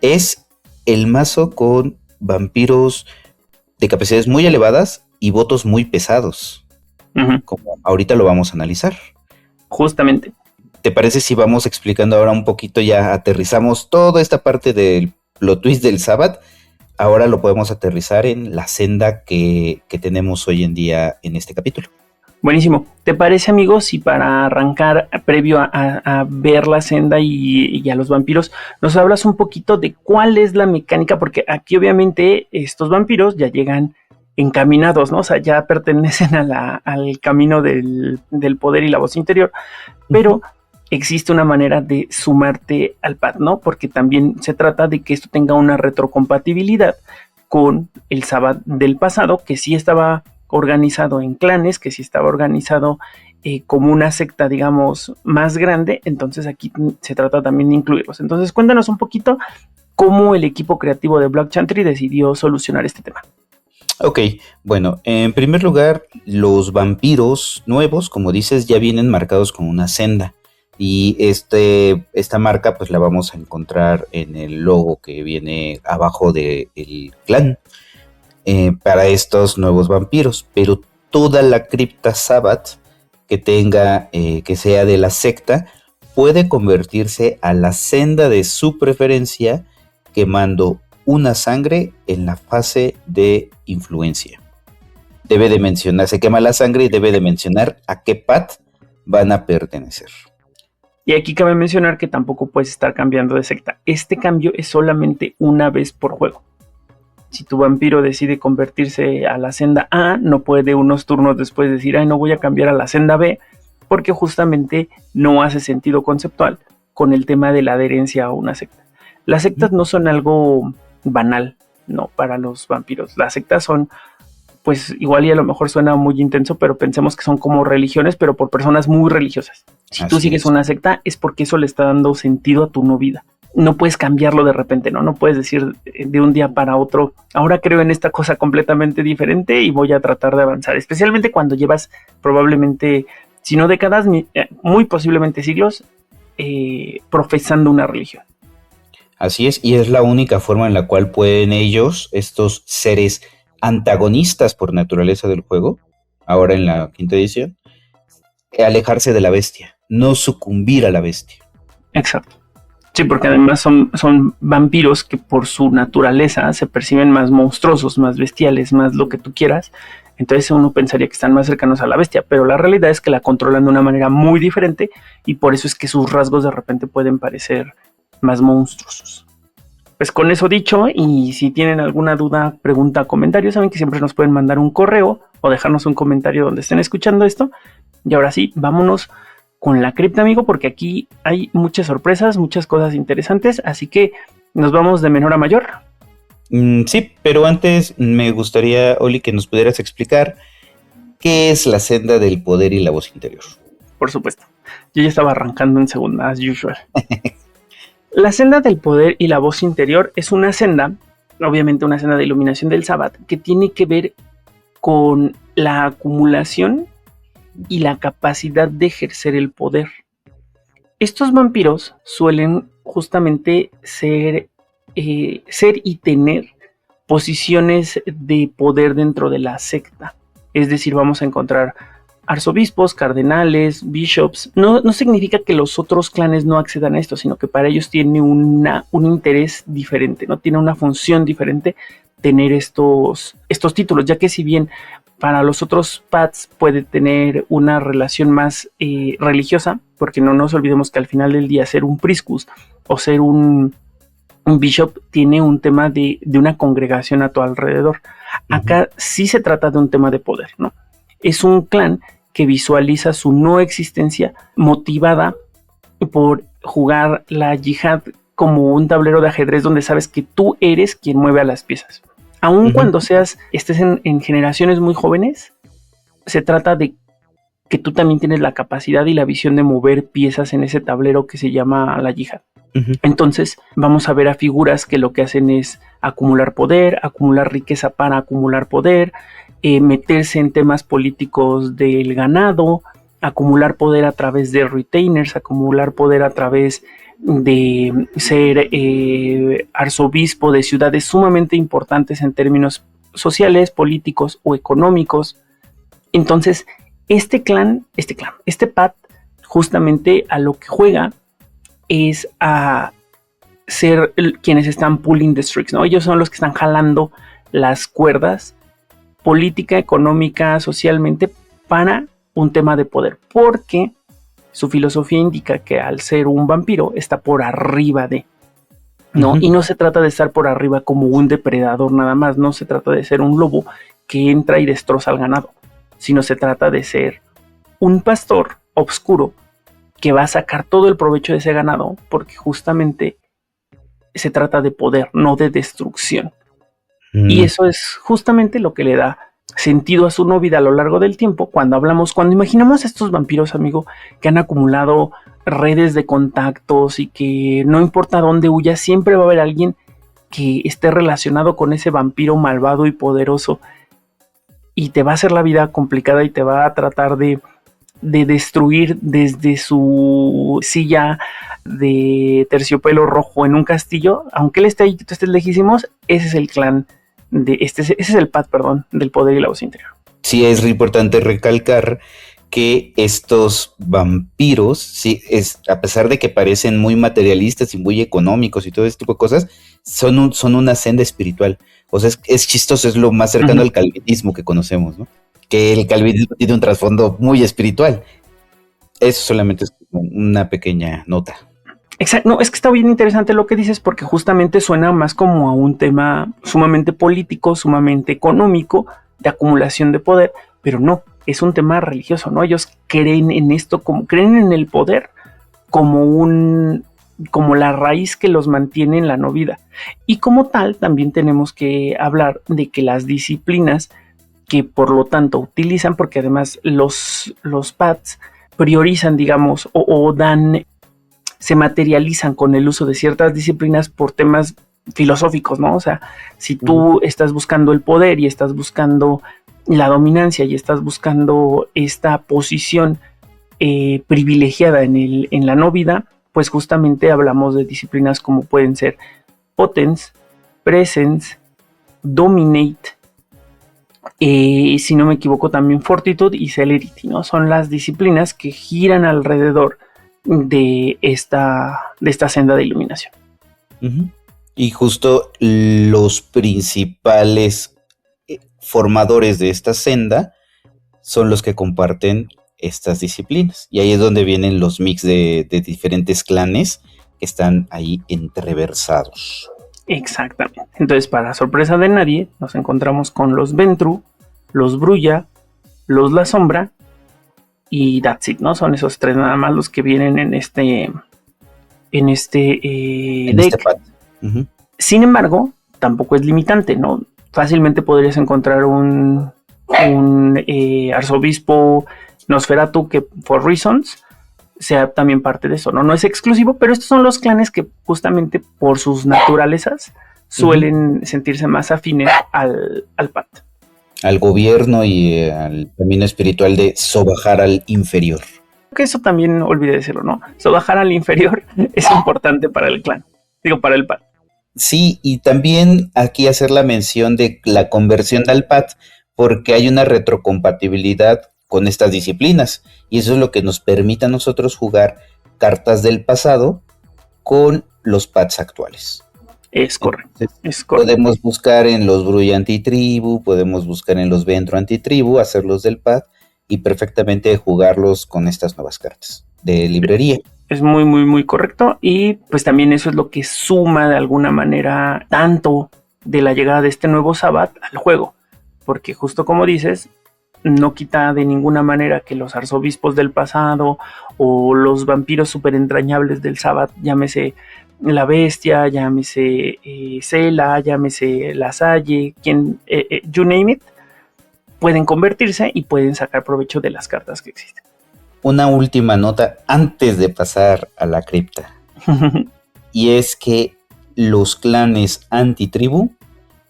Speaker 3: es el mazo con vampiros de capacidades muy elevadas y votos muy pesados. Como ahorita lo vamos a analizar.
Speaker 2: Justamente.
Speaker 3: ¿Te parece si vamos explicando ahora un poquito, ya aterrizamos toda esta parte del plot twist del Sabbath? Ahora lo podemos aterrizar en la senda que tenemos hoy en día en este capítulo.
Speaker 2: Buenísimo. ¿Te parece, amigos, si para arrancar, previo a ver la senda y a los vampiros, nos hablas un poquito de cuál es la mecánica? Porque aquí obviamente estos vampiros ya llegan encaminados, ¿no? O sea, ya pertenecen al camino del poder y la voz interior, pero existe una manera de sumarte al pad, ¿no? Porque también se trata de que esto tenga una retrocompatibilidad con el Sabbath del pasado, que sí estaba organizado en clanes, que sí estaba organizado como una secta, digamos, más grande. Entonces aquí se trata también de incluirlos. Entonces cuéntanos un poquito cómo el equipo creativo de Black Chantry decidió solucionar este tema.
Speaker 3: Ok, bueno, en primer lugar, los vampiros nuevos, como dices, ya vienen marcados con una senda. Y esta marca pues la vamos a encontrar en el logo que viene abajo del clan para estos nuevos vampiros. Pero toda la cripta Sabbath que tenga, que sea de la secta, puede convertirse a la senda de su preferencia, quemando una sangre en la fase de influencia. Debe de mencionar, se quema la sangre y debe de mencionar a qué path van a pertenecer.
Speaker 2: Y aquí cabe mencionar que tampoco puedes estar cambiando de secta. Este cambio es solamente una vez por juego. Si tu vampiro decide convertirse a la senda A, no puede unos turnos después decir, ay, no voy a cambiar a la senda B, porque justamente no hace sentido conceptual con el tema de la adherencia a una secta. Las sectas no son algo banal, no, para los vampiros. Las sectas son, pues igual y a lo mejor suena muy intenso, pero pensemos que son como religiones, pero por personas muy religiosas. Si tú sigues una secta es porque eso le está dando sentido a tu no vida. No puedes cambiarlo de repente, ¿no? No puedes decir de un día para otro, ahora creo en esta cosa completamente diferente y voy a tratar de avanzar. Especialmente cuando llevas probablemente, si no décadas, muy posiblemente siglos, profesando una religión.
Speaker 3: Así es, y es la única forma en la cual pueden ellos, estos seres antagonistas por naturaleza del juego, ahora en la quinta edición, alejarse de la bestia, no sucumbir a la bestia.
Speaker 2: Exacto. Sí, porque además son vampiros que por su naturaleza se perciben más monstruosos, más bestiales, más lo que tú quieras. Entonces uno pensaría que están más cercanos a la bestia, pero la realidad es que la controlan de una manera muy diferente y por eso es que sus rasgos de repente pueden parecer más monstruosos. Pues con eso dicho, y si tienen alguna duda, pregunta, comentario, saben que siempre nos pueden mandar un correo o dejarnos un comentario donde estén escuchando esto. Y ahora sí, vámonos con la cripta, amigo, porque aquí hay muchas sorpresas, muchas cosas interesantes, así que nos vamos de menor a mayor.
Speaker 3: Sí, pero antes me gustaría, Oli, que nos pudieras explicar qué es la senda del poder y la voz interior.
Speaker 2: Por supuesto, yo ya estaba arrancando en segunda, as usual. La senda del poder y la voz interior es una senda obviamente una senda de iluminación del Sabbath, que tiene que ver con la acumulación y la capacidad de ejercer el poder. Estos vampiros suelen justamente ser y tener posiciones de poder dentro de la secta. Es decir, vamos a encontrar arzobispos, cardenales, bishops. No significa que los otros clanes no accedan a esto, sino que para ellos tiene un interés diferente, ¿no? Tiene una función diferente tener estos títulos, ya que si bien para los otros paths puede tener una relación más religiosa, porque no nos olvidemos que al final del día ser un priscus o ser un bishop tiene un tema de una congregación a tu alrededor. Acá sí se trata de un tema de poder, ¿no? Es un clan que visualiza su no existencia motivada por jugar la yihad como un tablero de ajedrez donde sabes que tú eres quien mueve a las piezas. Aun cuando estés en generaciones muy jóvenes, se trata de que tú también tienes la capacidad y la visión de mover piezas en ese tablero que se llama la yihad. Entonces vamos a ver a figuras que lo que hacen es acumular poder, acumular riqueza para acumular poder, meterse en temas políticos del ganado, acumular poder a través de retainers, acumular poder a través de ser arzobispo de ciudades sumamente importantes en términos sociales, políticos o económicos. Entonces, este path, justamente a lo que juega es a ser quienes están pulling the strings, ¿no? Ellos son los que están jalando las cuerdas política, económica, socialmente para un tema de poder, porque su filosofía indica que al ser un vampiro está por arriba de, ¿no? Y no se trata de estar por arriba como un depredador nada más, no se trata de ser un lobo que entra y destroza al ganado, sino se trata de ser un pastor oscuro que va a sacar todo el provecho de ese ganado, porque justamente se trata de poder, no de destrucción. Y eso es justamente lo que le da sentido a su no vida a lo largo del tiempo. Cuando imaginamos a estos vampiros, amigo, que han acumulado redes de contactos y que no importa dónde huya, siempre va a haber alguien que esté relacionado con ese vampiro malvado y poderoso, y te va a hacer la vida complicada y te va a tratar de destruir desde su silla de terciopelo rojo en un castillo, aunque él esté ahí, que tú estés lejísimos. Ese es el clan ese es el path, del poder y la voz interior.
Speaker 3: Sí, es importante recalcar que estos vampiros, sí, a pesar de que parecen muy materialistas y muy económicos y todo este tipo de cosas, son una senda espiritual. O sea, es chistoso, es lo más cercano al calvinismo que conocemos, ¿no? Que el calvinismo tiene un trasfondo muy espiritual. Eso solamente es una pequeña nota.
Speaker 2: Exacto, no, es que está bien interesante lo que dices, porque justamente suena más como a un tema sumamente político, sumamente económico, de acumulación de poder, pero no, es un tema religioso, ¿no? Ellos creen en esto, creen en el poder como la raíz que los mantiene en la no vida. Y como tal, también tenemos que hablar de que las disciplinas que por lo tanto utilizan, porque además los paths priorizan, digamos, o se materializan con el uso de ciertas disciplinas por temas filosóficos, ¿no? O sea, si tú estás buscando el poder y estás buscando la dominancia y estás buscando esta posición privilegiada en la no vida, pues justamente hablamos de disciplinas como pueden ser Potence, Presence, Dominate, si no me equivoco también Fortitude y Celerity, ¿no? Son las disciplinas que giran alrededor de esta senda de iluminación.
Speaker 3: Y justo los principales formadores de esta senda son los que comparten estas disciplinas. Y ahí es donde vienen los mix de diferentes clanes que están ahí entreversados.
Speaker 2: Exactamente. Entonces, para sorpresa de nadie, nos encontramos con los Ventru, los Brulla, los La Sombra y that's it, ¿no? Son esos tres nada más los que vienen en este deck. Sin embargo, tampoco es limitante, ¿no? Fácilmente podrías encontrar un arzobispo Nosferatu que, for reasons, sea también parte de eso, ¿no? No es exclusivo, pero estos son los clanes que justamente por sus naturalezas suelen sentirse más afines al PAT.
Speaker 3: Al gobierno y al camino espiritual de sobajar al inferior.
Speaker 2: Que eso también olvidé decirlo, ¿no? Sobajar al inferior es importante para el clan, para el PAT.
Speaker 3: Sí, y también aquí hacer la mención de la conversión al PAT, porque hay una retrocompatibilidad con estas disciplinas, y eso es lo que nos permite a nosotros jugar cartas del pasado con los PATs actuales.
Speaker 2: Es correcto.
Speaker 3: Podemos buscar en los Brulla antitribu, podemos buscar en los Ventru antitribu, hacerlos del PAT y perfectamente jugarlos con estas nuevas cartas de librería.
Speaker 2: Es muy, muy, muy correcto. Y pues también eso es lo que suma de alguna manera tanto de la llegada de este nuevo Sabbath al juego. Porque justo como dices, no quita de ninguna manera que los arzobispos del pasado o los vampiros súper entrañables del Sabbath, llámese la bestia, llámese Cela, llámese la Salle, you name it, pueden convertirse y pueden sacar provecho de las cartas que existen.
Speaker 3: Una última nota antes de pasar a la cripta. Y es que los clanes antitribu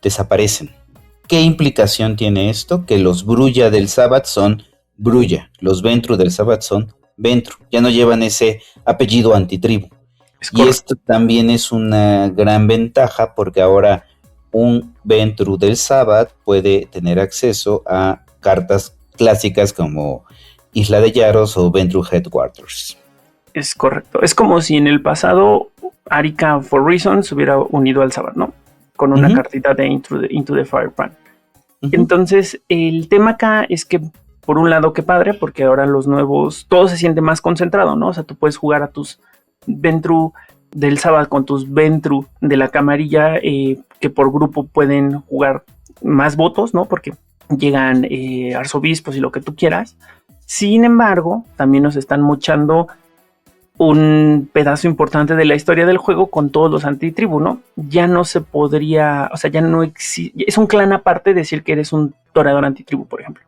Speaker 3: desaparecen. ¿Qué implicación tiene esto? Que los Brulla del Sabbath son Brulla, los Ventru del Sabbath son Ventru. Ya no llevan ese apellido antitribu. Y esto también es una gran ventaja porque ahora un Ventru del Sabbath puede tener acceso a cartas clásicas como Isla de Yaros o Ventru Headquarters.
Speaker 2: Es correcto. Es como si en el pasado Arika for Reasons se hubiera unido al Sabbath, ¿no? Con una cartita de Into the Firebrand. Entonces, el tema acá es que, por un lado, qué padre, porque ahora los nuevos, todo se siente más concentrado, ¿no? O sea, tú puedes jugar a tus Ventru del Sabbath con tus Ventru de la camarilla, que por grupo pueden jugar más votos, ¿no? Porque llegan arzobispos y lo que tú quieras. Sin embargo, también nos están mochando un pedazo importante de la historia del juego con todos los antitribu, ¿no? Ya no se podría, o sea, ya no existe, es un clan aparte decir que eres un toreador antitribu, por ejemplo.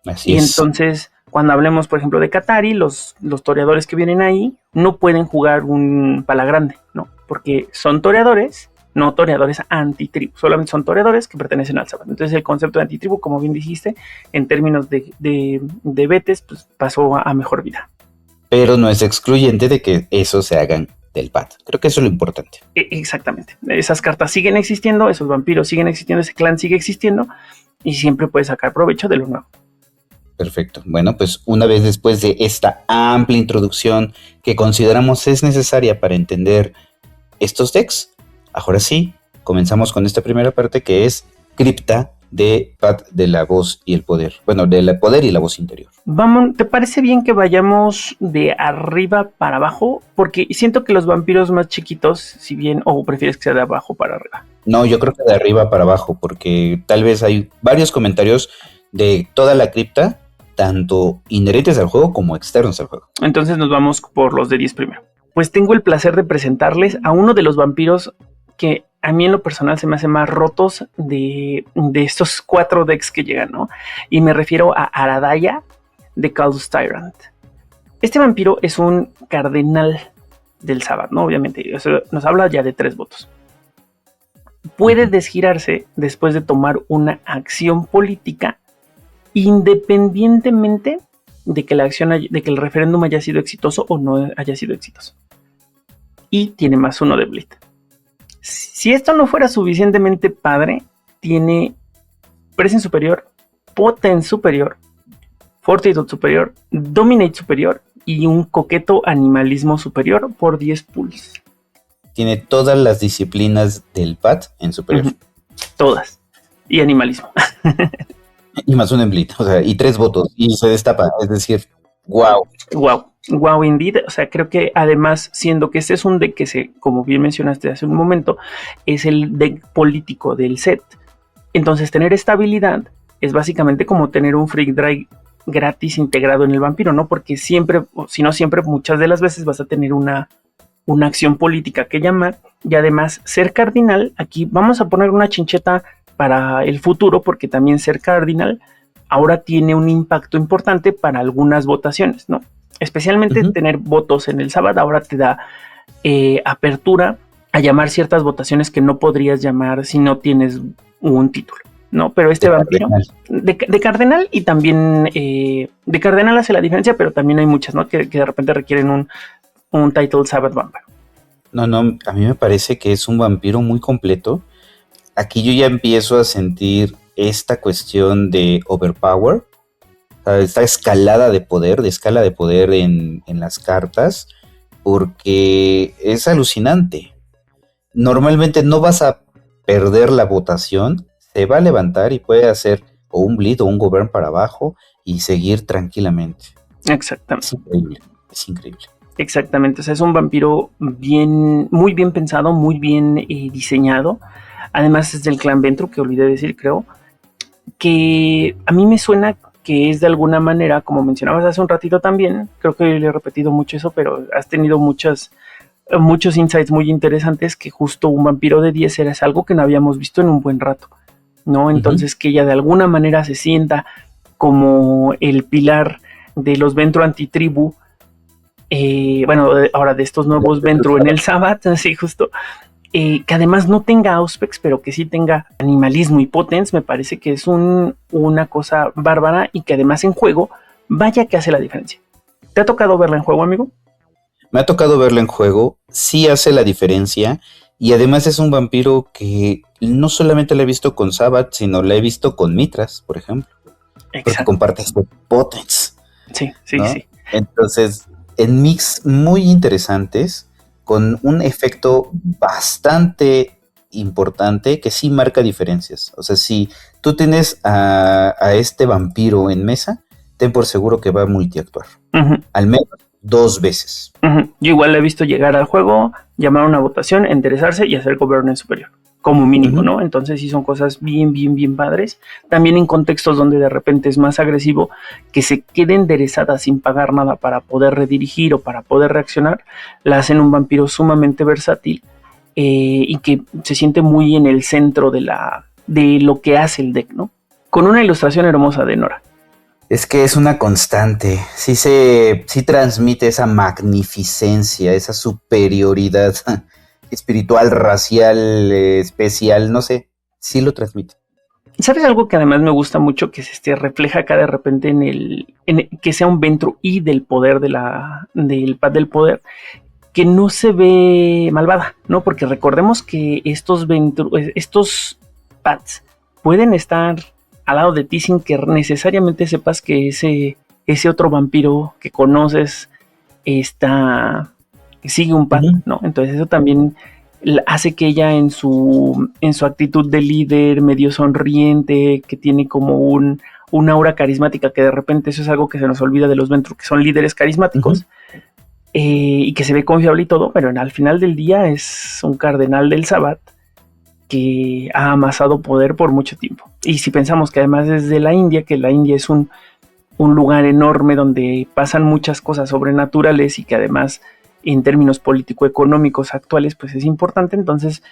Speaker 3: Así
Speaker 2: es. Entonces, cuando hablemos, por ejemplo, de Qatari, los toreadores que vienen ahí no pueden jugar un pala grande, ¿no? Porque son toreadores, no toreadores antitribu, solamente son toreadores que pertenecen al Sabbath. Entonces, el concepto de antitribu, como bien dijiste, en términos de betes, pues pasó a mejor vida.
Speaker 3: Pero no es excluyente de que eso se hagan del PAT. Creo que eso es lo importante.
Speaker 2: Exactamente. Esas cartas siguen existiendo, esos vampiros siguen existiendo, ese clan sigue existiendo y siempre puedes sacar provecho de lo nuevo.
Speaker 3: Perfecto. Bueno, pues una vez después de esta amplia introducción que consideramos es necesaria para entender estos decks, ahora sí, comenzamos con esta primera parte que es cripta de PAT de la voz y el poder. Bueno, del poder y la voz interior.
Speaker 2: Vamos, ¿te parece bien que vayamos de arriba para abajo? Porque siento que los vampiros más chiquitos, si bien, o prefieres que sea de abajo para arriba.
Speaker 3: No, yo creo que de arriba para abajo, porque tal vez hay varios comentarios de toda la cripta, tanto inherentes al juego como externos al juego.
Speaker 2: Entonces nos vamos por los de 10 primero. Pues tengo el placer de presentarles a uno de los vampiros que a mí en lo personal se me hace más rotos de estos 4 decks que llegan, ¿no? Y me refiero a Aradaya de Kaldus Tyrant. Este vampiro es un cardenal del Sabbath, ¿no? Obviamente, eso nos habla ya de 3 votos. Puede desgirarse después de tomar una acción política independientemente de que el referéndum haya sido exitoso o no haya sido exitoso. Y tiene +1 de bleed. Si esto no fuera suficientemente padre, tiene Presence superior, Potence superior, Fortitude superior, Dominate superior y un coqueto animalismo superior por 10 pulls.
Speaker 3: Tiene todas las disciplinas del PAT en superior.
Speaker 2: Todas. Y animalismo.
Speaker 3: Y +1 en bleed, o sea, y 3 votos. Y se destapa, es decir, wow.
Speaker 2: Wow, indeed. O sea, creo que además, siendo que este es un deck que como bien mencionaste hace un momento, es el deck político del set. Entonces, tener estabilidad es básicamente como tener un Freak Drive gratis integrado en el vampiro, ¿no? Porque siempre, si no siempre, muchas de las veces vas a tener una acción política que llamar. Y además, ser cardinal, aquí vamos a poner una chincheta para el futuro, porque también ser cardinal ahora tiene un impacto importante para algunas votaciones, ¿no? Especialmente tener votos en el Sabbath ahora te da apertura a llamar ciertas votaciones que no podrías llamar si no tienes un título, ¿no? Pero este vampiro de cardenal, y también de cardenal hace la diferencia, pero también hay muchas, ¿no? Que de repente requieren un title Sabbath Vampire.
Speaker 3: No, a mí me parece que es un vampiro muy completo. Aquí yo ya empiezo a sentir esta cuestión de overpower, esta escala de poder en las cartas, porque es alucinante. Normalmente no vas a perder la votación, se va a levantar y puede hacer o un bleed o un govern para abajo y seguir tranquilamente.
Speaker 2: Exactamente.
Speaker 3: Es increíble.
Speaker 2: Exactamente, o sea, es un vampiro muy bien pensado, muy bien diseñado. Además es del clan Ventru, que olvidé decir, creo, que a mí me suena que es de alguna manera, como mencionabas hace un ratito también, creo que le he repetido mucho eso, pero has tenido muchos insights muy interesantes, que justo un vampiro de 10 es algo que no habíamos visto en un buen rato, ¿no? Entonces que ella de alguna manera se sienta como el pilar de los Ventru antitribu, ahora de estos nuevos Ventru en el Sabbath, así justo, que además no tenga Auspex, pero que sí tenga animalismo y potence, me parece que es una cosa bárbara, y que además en juego, vaya que hace la diferencia. ¿Te ha tocado verla en juego, amigo?
Speaker 3: Me ha tocado verla en juego, sí hace la diferencia, y además es un vampiro que no solamente la he visto con Sabbath, sino la he visto con Mitras, por ejemplo. Exacto. Porque comparte este potence.
Speaker 2: Sí.
Speaker 3: Entonces, en mix muy interesantes, con un efecto bastante importante que sí marca diferencias. O sea, si tú tienes a este vampiro en mesa, ten por seguro que va a multiactuar. Al menos 2 veces.
Speaker 2: Yo igual la he visto llegar al juego, llamar una votación, enderezarse y hacer governance superior, como mínimo, ¿no? Entonces sí son cosas bien padres. También en contextos donde de repente es más agresivo, que se quede enderezada sin pagar nada para poder redirigir o para poder reaccionar, la hacen un vampiro sumamente versátil, y que se siente muy en el centro de lo que hace el deck, ¿no? Con una ilustración hermosa de Nora.
Speaker 3: Es que es una constante, sí transmite esa magnificencia, esa superioridad espiritual, racial, especial, no sé, sí lo transmite.
Speaker 2: ¿Sabes algo que además me gusta mucho? Que se refleja acá de repente que sea un Ventru y del poder del pad del poder, que no se ve malvada, ¿no? Porque recordemos que estos pads pueden estar al lado de ti sin que necesariamente sepas que ese otro vampiro que conoces sigue un pad, ¿no? Entonces eso también hace que ella en su actitud de líder, medio sonriente, que tiene como un aura carismática, que de repente eso es algo que se nos olvida de los Ventru, que son líderes carismáticos, y que se ve confiable y todo, pero al final del día es un cardenal del Sabbath que ha amasado poder por mucho tiempo. Y si pensamos que además es de la India, que la India es un lugar enorme donde pasan muchas cosas sobrenaturales, y que además en términos político-económicos actuales pues es importante, entonces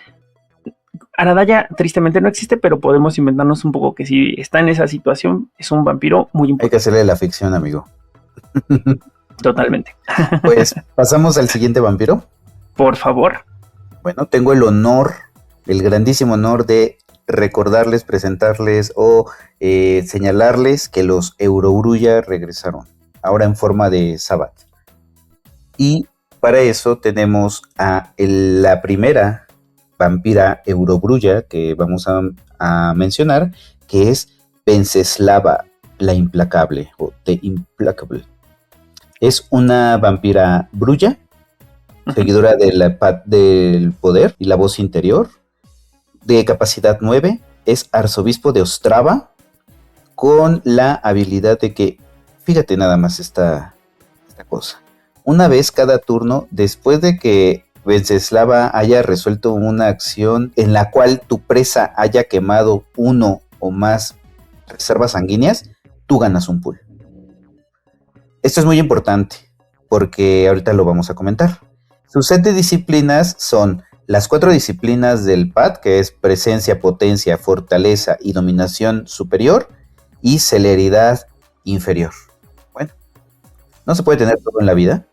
Speaker 2: Aradaya tristemente no existe, pero podemos inventarnos un poco que si está en esa situación es un vampiro muy importante.
Speaker 3: Hay que hacerle la ficción, amigo.
Speaker 2: Totalmente.
Speaker 3: Pues pasamos al siguiente vampiro.
Speaker 2: Por favor.
Speaker 3: Bueno, tengo el grandísimo honor de recordarles, presentarles o señalarles que los Eurobrulla regresaron, ahora en forma de Sabbath. Y para eso tenemos a la primera vampira Eurobrulla que vamos a mencionar, que es Venceslava la Implacable o The Implacable. Es una vampira brulla, seguidora del poder y la voz interior, de capacidad 9, es arzobispo de Ostrava, con la habilidad de que, fíjate nada más esta cosa, una vez cada turno, después de que Venceslava haya resuelto una acción en la cual tu presa haya quemado 1 o más reservas sanguíneas, tú ganas un pool. Esto es muy importante, porque ahorita lo vamos a comentar. Su set de disciplinas son las 4 disciplinas del pad, que es presencia, potencia, fortaleza y dominación superior, y celeridad inferior. Bueno, no se puede tener todo en la vida,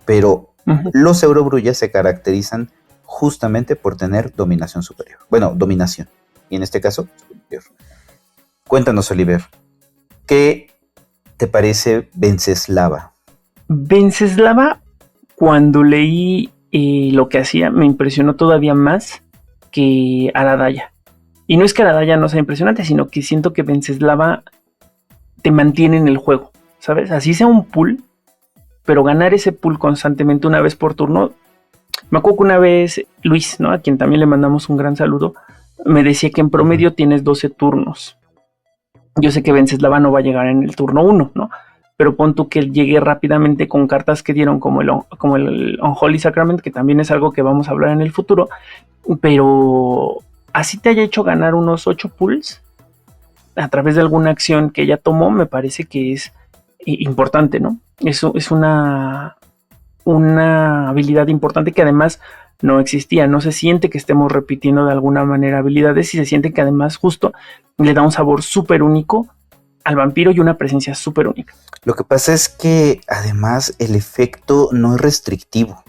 Speaker 3: pero los Eurobrullas se caracterizan justamente por tener dominación superior. Bueno, dominación. Y en este caso, superior. Cuéntanos, Oliver, ¿qué te parece Venceslava?
Speaker 2: Venceslava, cuando leí lo que hacía, me impresionó todavía más que Aradaya. Y no es que Aradaya no sea impresionante, sino que siento que Venceslava te mantiene en el juego, ¿sabes? Así sea un pool, pero ganar ese pool constantemente una vez por turno. Me acuerdo que una vez Luis, ¿no?, a quien también le mandamos un gran saludo, me decía que en promedio tienes 12 turnos. Yo sé que Venceslava no va a llegar en el turno 1, ¿no? Pero pon tú que llegue rápidamente con cartas que dieron como el Unholy Sacrament, que también es algo que vamos a hablar en el futuro, pero así te haya hecho ganar unos 8 pools a través de alguna acción que ella tomó, me parece que es importante, ¿no? Eso es una habilidad importante que además no existía, no se siente que estemos repitiendo de alguna manera habilidades y se siente que además justo le da un sabor súper único al vampiro y una presencia súper única.
Speaker 3: Lo que pasa es que además el efecto no es restrictivo,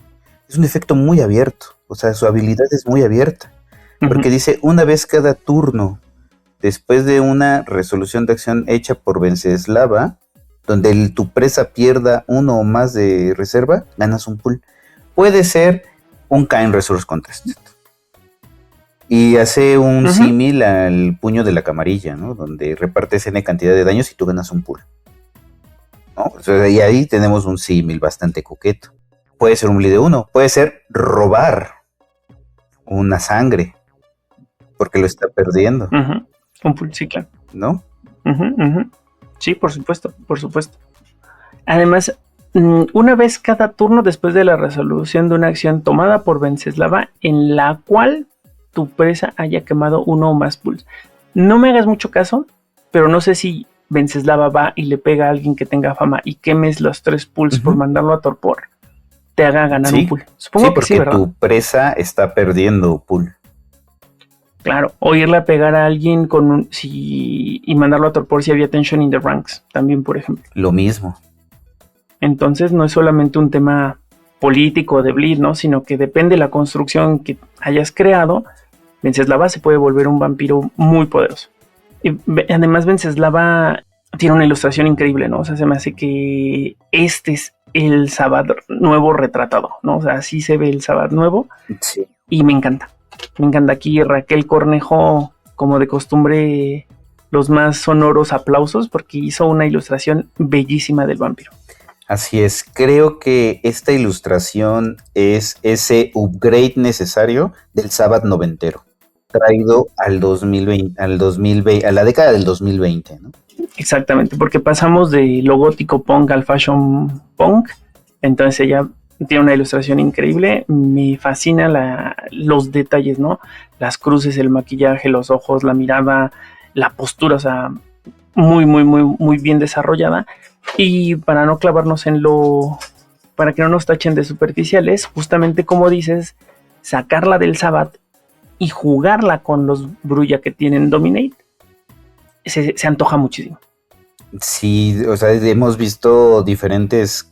Speaker 3: es un efecto muy abierto, o sea, su habilidad es muy abierta, porque dice una vez cada turno, después de una resolución de acción hecha por Venceslava, donde tu presa pierda uno o más de reserva, ganas un pool. Puede ser un Kind Resource Contest. Y hace un símil al puño de la camarilla, ¿no? Donde repartes N cantidad de daños y tú ganas un pool, ¿no? O sea, y ahí tenemos un símil bastante coqueto. Puede ser un bleed de 1, puede ser robar una sangre, porque lo está perdiendo.
Speaker 2: Un pool, sí, claro.
Speaker 3: ¿No?
Speaker 2: Sí, por supuesto, por supuesto. Además, una vez cada turno después de la resolución de una acción tomada por Venceslava en la cual tu presa haya quemado uno o más pools. No me hagas mucho caso, pero no sé si Venceslava va y le pega a alguien que tenga fama y quemes los 3 pools por mandarlo a torpor, te haga ganar un pool. Supongo que sí, ¿verdad?
Speaker 3: Porque tu presa está perdiendo pool.
Speaker 2: Claro, o irle a pegar a alguien y mandarlo a torpor si había tension in the ranks, también, por ejemplo.
Speaker 3: Lo mismo.
Speaker 2: Entonces no es solamente un tema político de bleed, ¿no? Sino que depende de la construcción que hayas creado, Venceslava se puede volver un vampiro muy poderoso. Y además Venceslava tiene una ilustración increíble, ¿no? O sea, se me hace que este es el Sabbath nuevo retratado, ¿no? O sea, así se ve el Sabbath nuevo.
Speaker 3: Sí.
Speaker 2: Y me encanta. Me encanta aquí Raquel Cornejo, como de costumbre, los más sonoros aplausos porque hizo una ilustración bellísima del vampiro.
Speaker 3: Así es, creo que esta ilustración es ese upgrade necesario del Sabbath noventero, traído al 2020, a la década del 2020, ¿no?
Speaker 2: Exactamente, porque pasamos de lo gótico punk al fashion punk, entonces ella tiene una ilustración increíble, me fascina los detalles, ¿no? Las cruces, el maquillaje, los ojos, la mirada, la postura, o sea, muy, muy, muy, muy bien desarrollada. Y para no clavarnos para que no nos tachen de superficiales, justamente como dices, sacarla del Sabbath y jugarla con los Brulla que tienen Dominate, se antoja muchísimo.
Speaker 3: Sí, o sea, hemos visto diferentes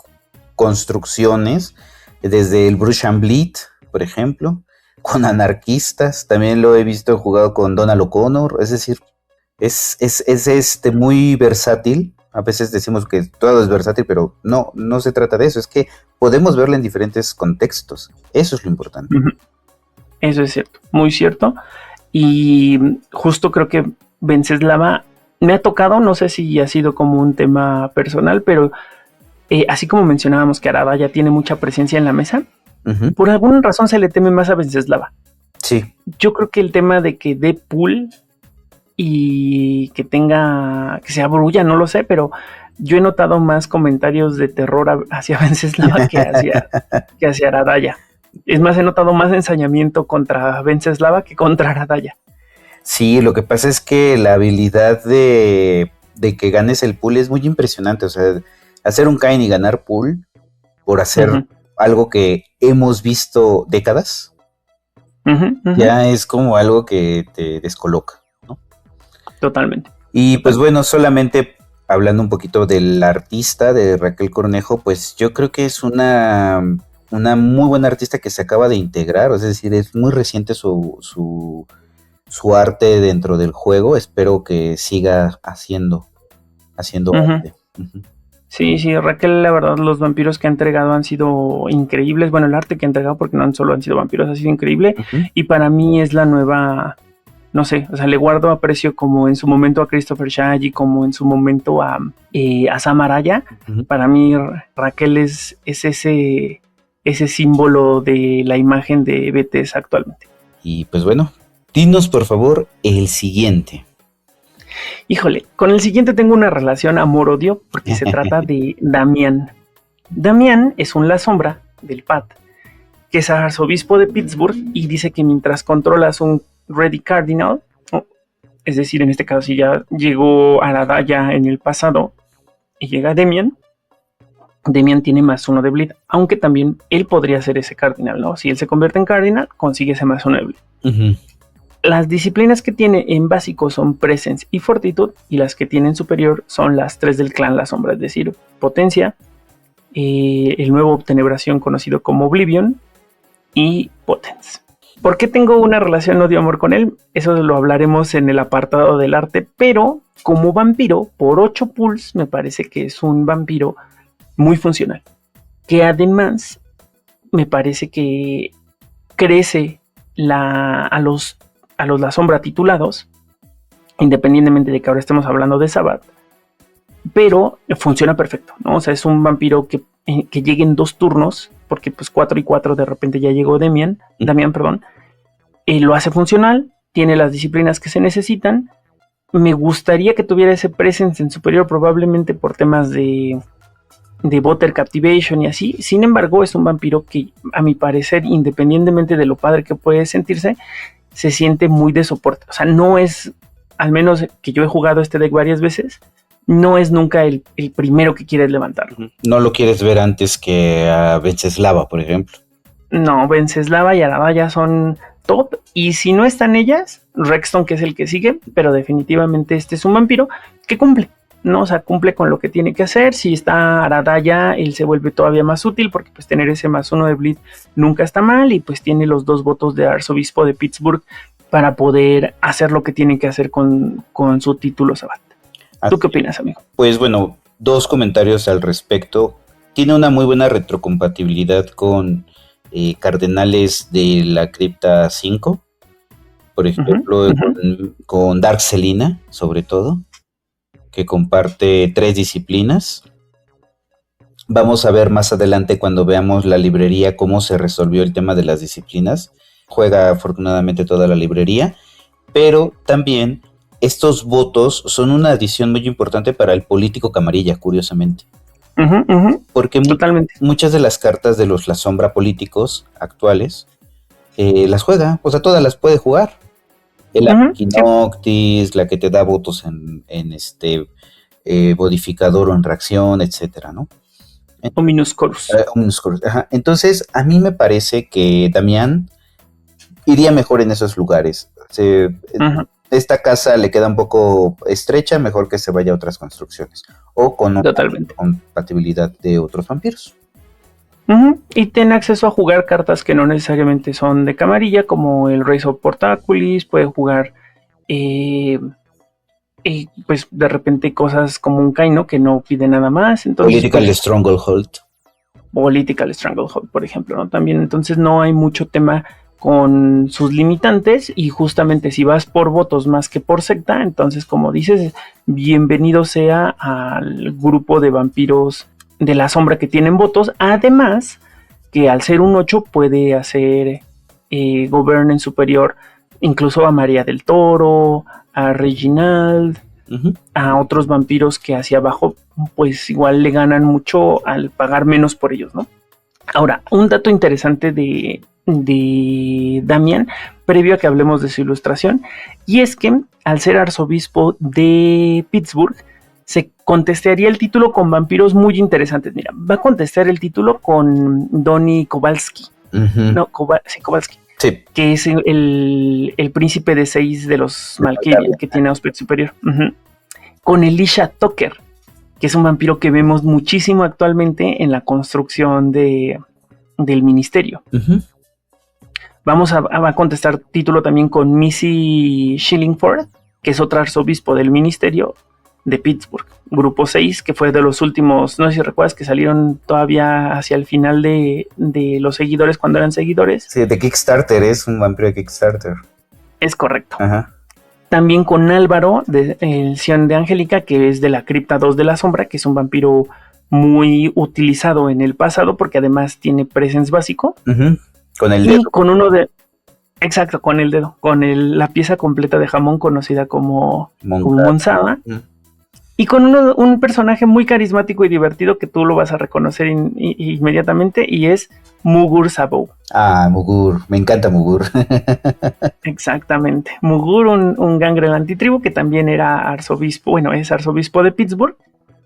Speaker 3: construcciones, desde el Bruce and Bleed, por ejemplo, con anarquistas, también lo he visto jugado con Donald O'Connor, es decir, es muy versátil. A veces decimos que todo es versátil, pero no se trata de eso, es que podemos verlo en diferentes contextos, eso es lo importante.
Speaker 2: Eso es cierto, muy cierto, y justo creo que Venceslava me ha tocado, no sé si ha sido como un tema personal, pero así como mencionábamos que Aradaya tiene mucha presencia en la mesa, por alguna razón se le teme más a Venceslava.
Speaker 3: Sí.
Speaker 2: Yo creo que el tema de que dé pool y que sea Brulla, no lo sé, pero yo he notado más comentarios de terror hacia Venceslava que hacia Aradaya. Es más, he notado más ensañamiento contra Venceslava que contra Aradaya.
Speaker 3: Sí, lo que pasa es que la habilidad de que ganes el pool es muy impresionante, o sea, hacer un Kain y ganar pool por hacer algo que hemos visto décadas, ya es como algo que te descoloca, ¿no?
Speaker 2: Totalmente.
Speaker 3: Y pues bueno, solamente hablando un poquito del artista de Raquel Cornejo, pues yo creo que es una una muy buena artista que se acaba de integrar, es decir, es muy reciente su arte dentro del juego. Espero que siga haciendo arte. Uh-huh.
Speaker 2: Sí, Raquel, la verdad, los vampiros que ha entregado han sido increíbles. Bueno, el arte que ha entregado, porque no solo han sido vampiros, ha sido increíble. Uh-huh. Y para mí es la nueva, no sé, o sea, le guardo aprecio como en su momento a Christopher Shaggy, como en su momento a Sam Araya. Uh-huh. Para mí Raquel es ese símbolo de la imagen de BTS actualmente.
Speaker 3: Y pues bueno, dinos por favor el siguiente.
Speaker 2: Híjole, con el siguiente tengo una relación amor-odio porque se trata de Damián. Damián es la sombra del Pat, que es arzobispo de Pittsburgh y dice que mientras controlas un Ready Cardinal, es decir, en este caso si ya llegó Aradaya en el pasado y llega Damián tiene +1 de bleed, aunque también él podría ser ese Cardinal, ¿no? Si él se convierte en Cardinal, consigue ese +1 de bleed. Uh-huh. Las disciplinas que tiene en básico son Presence y Fortitud, y las que tiene en superior son las 3 del clan La Sombra, es decir, Potencia, el nuevo Obtenebración conocido como Oblivion y Potence. ¿Por qué tengo una relación odio-amor con él? Eso lo hablaremos en el apartado del arte, pero como vampiro, por 8 pulls, me parece que es un vampiro muy funcional, que además me parece que crece a los La Sombra titulados, independientemente de que ahora estemos hablando de Sabbath, pero funciona perfecto, ¿no? O sea, es un vampiro que llegue en 2 turnos, porque pues 4 y 4 de repente ya llegó Damián, lo hace funcional, tiene las disciplinas que se necesitan. Me gustaría que tuviera ese presence en superior, probablemente por temas de Water Captivation y así. Sin embargo, es un vampiro que, a mi parecer, independientemente de lo padre que puede sentirse, se siente muy de soporte. O sea, no es, al menos que yo he jugado este deck varias veces, no es nunca el primero que quieres levantar.
Speaker 3: No lo quieres ver antes que a Venceslava, por ejemplo.
Speaker 2: No, Venceslava y Aradaya son top, y si no están ellas, Rexton, que es el que sigue, pero definitivamente este es un vampiro que cumple, ¿no? O sea, cumple con lo que tiene que hacer. Si está Aradaya, él se vuelve todavía más útil, porque pues tener ese +1 de bleed nunca está mal, y pues tiene los 2 votos de arzobispo de Pittsburgh para poder hacer lo que tiene que hacer con su título Sabbath. ¿Tú qué opinas, amigo?
Speaker 3: Pues bueno, 2 comentarios al respecto. Tiene una muy buena retrocompatibilidad con Cardenales de la Cripta 5, por ejemplo, con Dark Selina, sobre todo, que comparte 3 disciplinas. Vamos a ver más adelante, cuando veamos la librería, cómo se resolvió el tema de las disciplinas. Juega afortunadamente toda la librería, pero también estos votos son una adición muy importante para el político camarilla, curiosamente. Porque muchas de las cartas de los La Sombra políticos actuales las juega, o sea, todas las puede jugar. El Noctis, la que te da votos en modificador o en reacción, etcétera, ¿no?
Speaker 2: Ominous Chorus.
Speaker 3: Ajá. Entonces, a mí me parece que Damián iría mejor en esos lugares. Esta casa le queda un poco estrecha, mejor que se vaya a otras construcciones o con una compatibilidad de otros vampiros.
Speaker 2: Y tiene acceso a jugar cartas que no necesariamente son de camarilla, como el Race of Portaculis. Puede jugar pues de repente cosas como un Kaino que no pide nada más. Entonces,
Speaker 3: Political Stranglehold,
Speaker 2: por ejemplo, ¿no? También, entonces no hay mucho tema con sus limitantes, y justamente si vas por votos más que por secta, entonces, como dices, bienvenido sea al grupo de vampiros de La Sombra que tienen votos. Además, que al ser un 8 puede hacer govern en superior incluso a María del Toro, a Reginald, a otros vampiros que hacia abajo pues igual le ganan mucho al pagar menos por ellos, ¿no? Ahora, un dato interesante de Damián, previo a que hablemos de su ilustración, y es que al ser arzobispo de Pittsburgh, se contestaría el título con vampiros muy interesantes. Mira, va a contestar el título con Donny Kowalski. Kowalski.
Speaker 3: Sí.
Speaker 2: Que es el príncipe de 6 de los Malkavian, que tiene aspecto superior. Con Elisha Tucker, que es un vampiro que vemos muchísimo actualmente en la construcción de del ministerio.
Speaker 3: Ujú.
Speaker 2: Vamos a contestar título también con Missy Shillingford, que es otra arzobispo del ministerio de Pittsburgh. Grupo 6, que fue de los últimos, no sé si recuerdas, que salieron todavía hacia el final de los seguidores, cuando eran seguidores.
Speaker 3: Sí, de Kickstarter, es un vampiro de Kickstarter.
Speaker 2: Es correcto.
Speaker 3: Ajá.
Speaker 2: También con Álvaro, el Sion de Angélica, que es de la Cripta 2 de la Sombra, que es un vampiro muy utilizado en el pasado, porque además tiene presence básico.
Speaker 3: Ujú. Con el
Speaker 2: Y
Speaker 3: dedo.
Speaker 2: con uno de... Exacto, con el dedo, con la pieza completa de jamón conocida como monzada. Y con un personaje muy carismático y divertido que tú lo vas a reconocer inmediatamente, y es Mugur Sabou.
Speaker 3: Ah, Mugur, me encanta Mugur.
Speaker 2: Exactamente. Mugur, un gangrel antitribu que también era arzobispo, bueno, es arzobispo de Pittsburgh,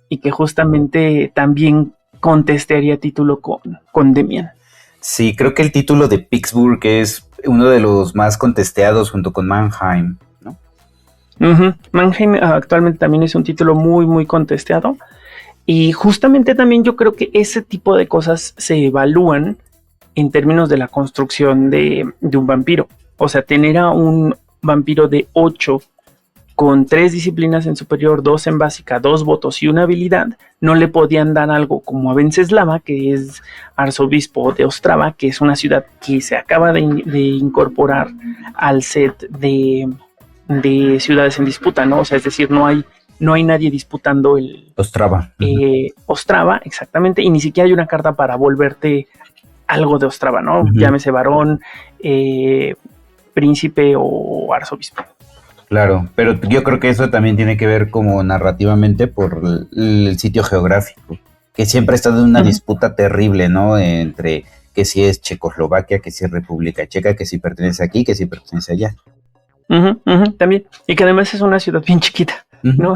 Speaker 2: y que justamente también contestaría título con Demian.
Speaker 3: Sí, creo que el título de Pittsburgh es uno de los más contesteados junto con Mannheim, ¿no?
Speaker 2: Uh-huh. Mannheim actualmente también es un título muy, muy contesteado. Y justamente también yo creo que ese tipo de cosas se evalúan en términos de la construcción de un vampiro. O sea, tener a un vampiro de 8 con 3 disciplinas en superior, 2 en básica, 2 votos y una habilidad, no le podían dar algo como a Venceslava, que es arzobispo de Ostrava, que es una ciudad que se acaba de incorporar al set de ciudades en disputa, ¿no? O sea, es decir, no hay nadie disputando el
Speaker 3: Ostrava.
Speaker 2: Ostrava, exactamente, y ni siquiera hay una carta para volverte algo de Ostrava, ¿no?
Speaker 3: Uh-huh.
Speaker 2: Llámese varón, príncipe o arzobispo.
Speaker 3: Claro, pero yo creo que eso también tiene que ver como narrativamente por el sitio geográfico, que siempre ha estado en una disputa terrible, ¿no? Entre que si es Checoslovaquia, que si es República Checa, que si pertenece aquí, que si pertenece allá.
Speaker 2: También, y que además es una ciudad bien chiquita, ¿no?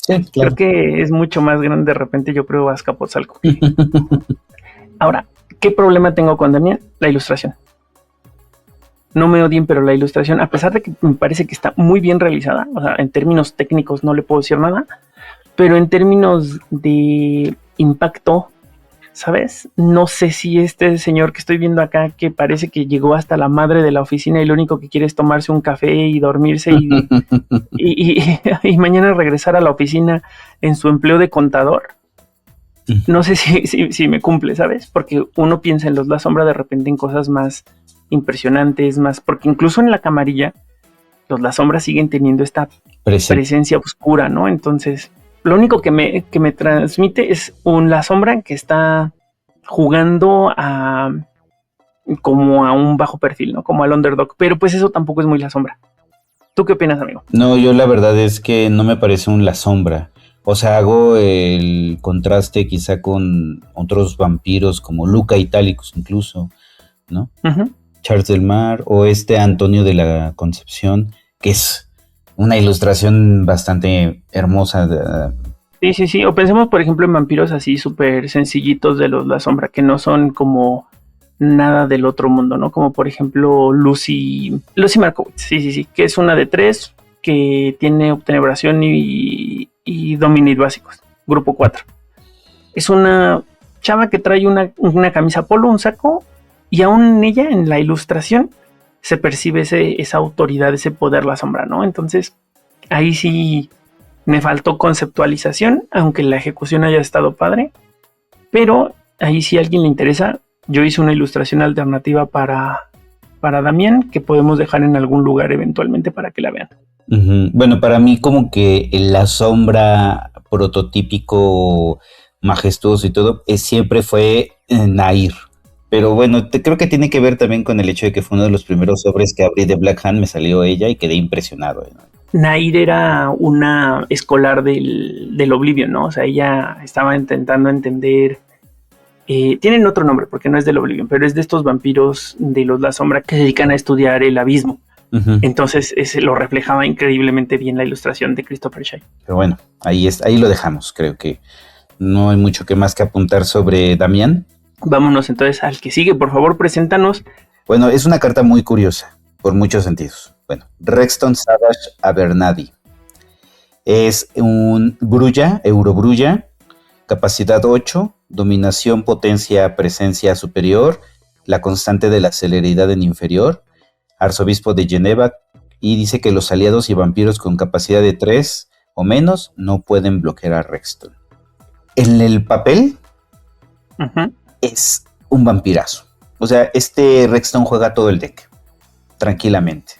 Speaker 2: Sí, claro. Creo que es mucho más grande de repente, yo creo, Azcapotzalco. Ahora, ¿qué problema tengo con Damián? La ilustración. No me odien, pero la ilustración, a pesar de que me parece que está muy bien realizada, o sea, en términos técnicos no le puedo decir nada, pero en términos de impacto, ¿sabes? No sé si este señor que estoy viendo acá, que parece que llegó hasta la madre de la oficina y lo único que quiere es tomarse un café y dormirse y mañana regresar a la oficina en su empleo de contador, no sé si me cumple, ¿sabes? Porque uno piensa en La Sombra de repente en cosas más impresionantes, más, porque incluso en la camarilla La Sombra siguen teniendo esta presencia oscura, ¿no? Entonces, lo único que me transmite es La Sombra que está jugando como a un bajo perfil, ¿no? Como al underdog, pero pues eso tampoco es muy La Sombra. ¿Tú qué opinas, amigo?
Speaker 3: No, yo la verdad es que no me parece un La Sombra. O sea, hago el contraste quizá con otros vampiros como Luca Italicus incluso, ¿no? Uh-huh. Charles del Mar o Antonio de la Concepción, que es una ilustración bastante hermosa.
Speaker 2: Sí. O pensemos, por ejemplo, en vampiros así súper sencillitos de La Sombra, que no son como nada del otro mundo, ¿no? Como por ejemplo Lucy Markowitz, sí, que es una de 3 que tiene obtenebración y dominid básicos, grupo 4. Es una chava que trae una camisa polo, un saco, y aún en ella, en la ilustración, se percibe esa autoridad, ese poder La Sombra, ¿no? Entonces, ahí sí me faltó conceptualización, aunque la ejecución haya estado padre, pero ahí si a alguien le interesa, yo hice una ilustración alternativa para Damián, que podemos dejar en algún lugar eventualmente para que la vean.
Speaker 3: Uh-huh. Bueno, para mí como que La Sombra prototípico, majestuoso y todo, siempre fue Nair. Pero bueno, creo que tiene que ver también con el hecho de que fue uno de los primeros sobres que abrí de Black Hand, me salió ella y quedé impresionado, ¿no?
Speaker 2: Nair era una escolar del Oblivion, ¿no? O sea, ella estaba intentando entender... tienen otro nombre porque no es del Oblivion, pero es de estos vampiros de La Sombra que se dedican a estudiar el abismo. Uh-huh. Entonces lo reflejaba increíblemente bien la ilustración de Christopher Shea.
Speaker 3: Pero bueno, ahí lo dejamos. Creo que no hay mucho que más que apuntar sobre Damián.
Speaker 2: Vámonos entonces al que sigue, por favor, preséntanos.
Speaker 3: Bueno, es una carta muy curiosa, por muchos sentidos. Bueno, Rexton Savage Abernathy. Es un Brulla, Eurobrulla, capacidad 8, dominación, potencia, presencia superior la constante de la celeridad en inferior, arzobispo de Ginebra, y dice que los aliados y vampiros con capacidad de 3 o menos no pueden bloquear a Rexton. En el papel es un vampirazo. O sea, este Rexton juega todo el deck, tranquilamente.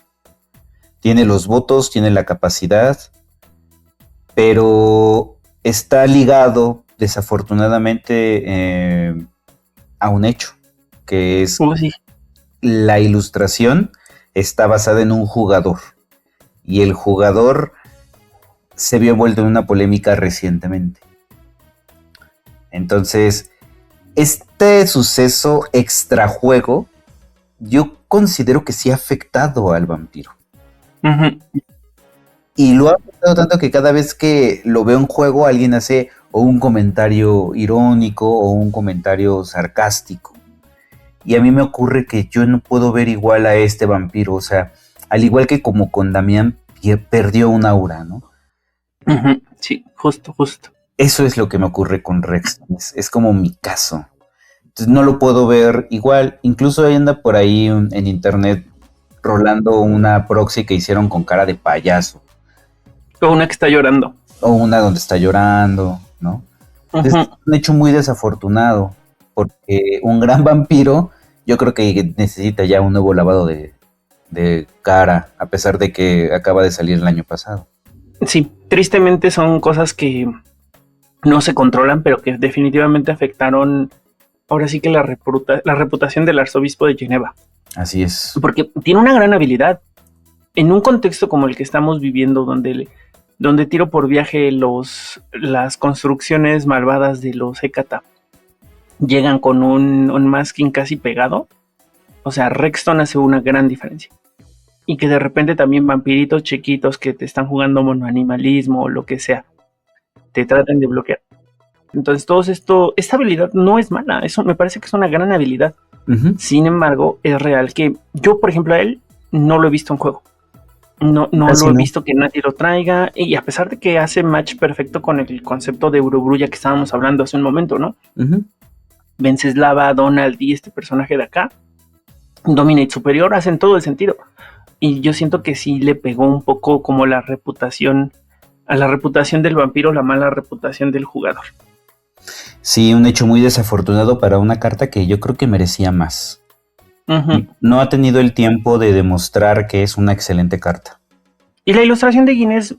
Speaker 3: Tiene los votos, tiene la capacidad, pero está ligado, desafortunadamente, a un hecho, que es
Speaker 2: sí.
Speaker 3: La ilustración está basada en un jugador, y el jugador se vio envuelto en una polémica recientemente. Entonces, este suceso extrajuego, yo considero que sí ha afectado al vampiro. Y lo ha afectado tanto que cada vez que lo veo en juego, alguien hace o un comentario irónico o un comentario sarcástico. Y a mí me ocurre que yo no puedo ver igual a este vampiro. O sea, al igual que como con Damián, perdió un aura, ¿no?
Speaker 2: Sí, justo.
Speaker 3: Eso es lo que me ocurre con Rex. Es como mi caso. Entonces no lo puedo ver igual. Incluso anda por ahí en internet rolando una proxy que hicieron con cara de payaso.
Speaker 2: O una que está llorando.
Speaker 3: O una donde está llorando, ¿no? Es un hecho muy desafortunado, porque un gran vampiro, yo creo que necesita ya un nuevo lavado de cara, a pesar de que acaba de salir el año pasado.
Speaker 2: Sí, tristemente son cosas que no se controlan, pero que definitivamente afectaron ahora sí que la reputación del arzobispo de Ginebra.
Speaker 3: Así es.
Speaker 2: Porque tiene una gran habilidad. En un contexto como el que estamos viviendo, donde tiro por viaje las construcciones malvadas de los Hécata llegan con un masking casi pegado. O sea, Rexton hace una gran diferencia. Y que de repente también vampiritos chiquitos que te están jugando monoanimalismo o lo que sea, te traten de bloquear. Entonces esta habilidad no es mala, eso me parece que es una gran habilidad. Sin embargo, es real que yo, por ejemplo, a él no lo he visto en juego. No lo he visto que nadie lo traiga, y a pesar de que hace match perfecto con el concepto de Eurobrulla que estábamos hablando hace un momento, ¿no? Venceslava, Donald y este personaje de acá, Dominate Superior, hacen todo el sentido. Y yo siento que sí le pegó un poco como a la reputación del vampiro, la mala reputación del jugador.
Speaker 3: Sí, un hecho muy desafortunado para una carta que yo creo que merecía más. No ha tenido el tiempo de demostrar que es una excelente carta.
Speaker 2: Y la ilustración de Ginés,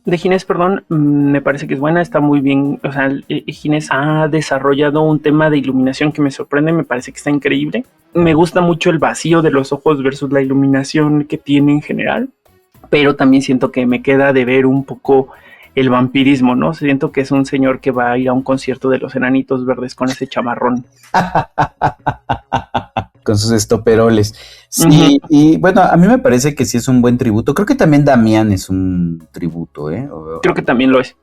Speaker 2: me parece que es buena, está muy bien. O sea, Ginés ha desarrollado un tema de iluminación que me sorprende, me parece que está increíble. Me gusta mucho el vacío de los ojos versus la iluminación que tiene en general, pero también siento que me queda de ver un poco el vampirismo, ¿no? Siento que es un señor que va a ir a un concierto de los Enanitos Verdes con ese chamarrón.
Speaker 3: Con sus estoperoles. Sí, y bueno, a mí me parece que sí es un buen tributo. Creo que también Damián es un tributo, ¿eh?
Speaker 2: Creo que también lo es.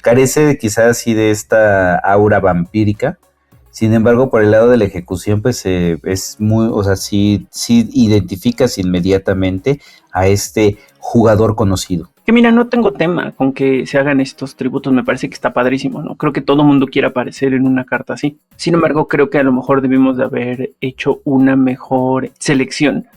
Speaker 3: Carece quizás sí de esta aura vampírica. Sin embargo, por el lado de la ejecución, pues es muy, o sea, sí identificas inmediatamente a este jugador conocido.
Speaker 2: Que mira, no tengo tema con que se hagan estos tributos, me parece que está padrísimo, ¿no? Creo que todo mundo quiere aparecer en una carta así. Sin embargo, creo que a lo mejor debimos de haber hecho una mejor selección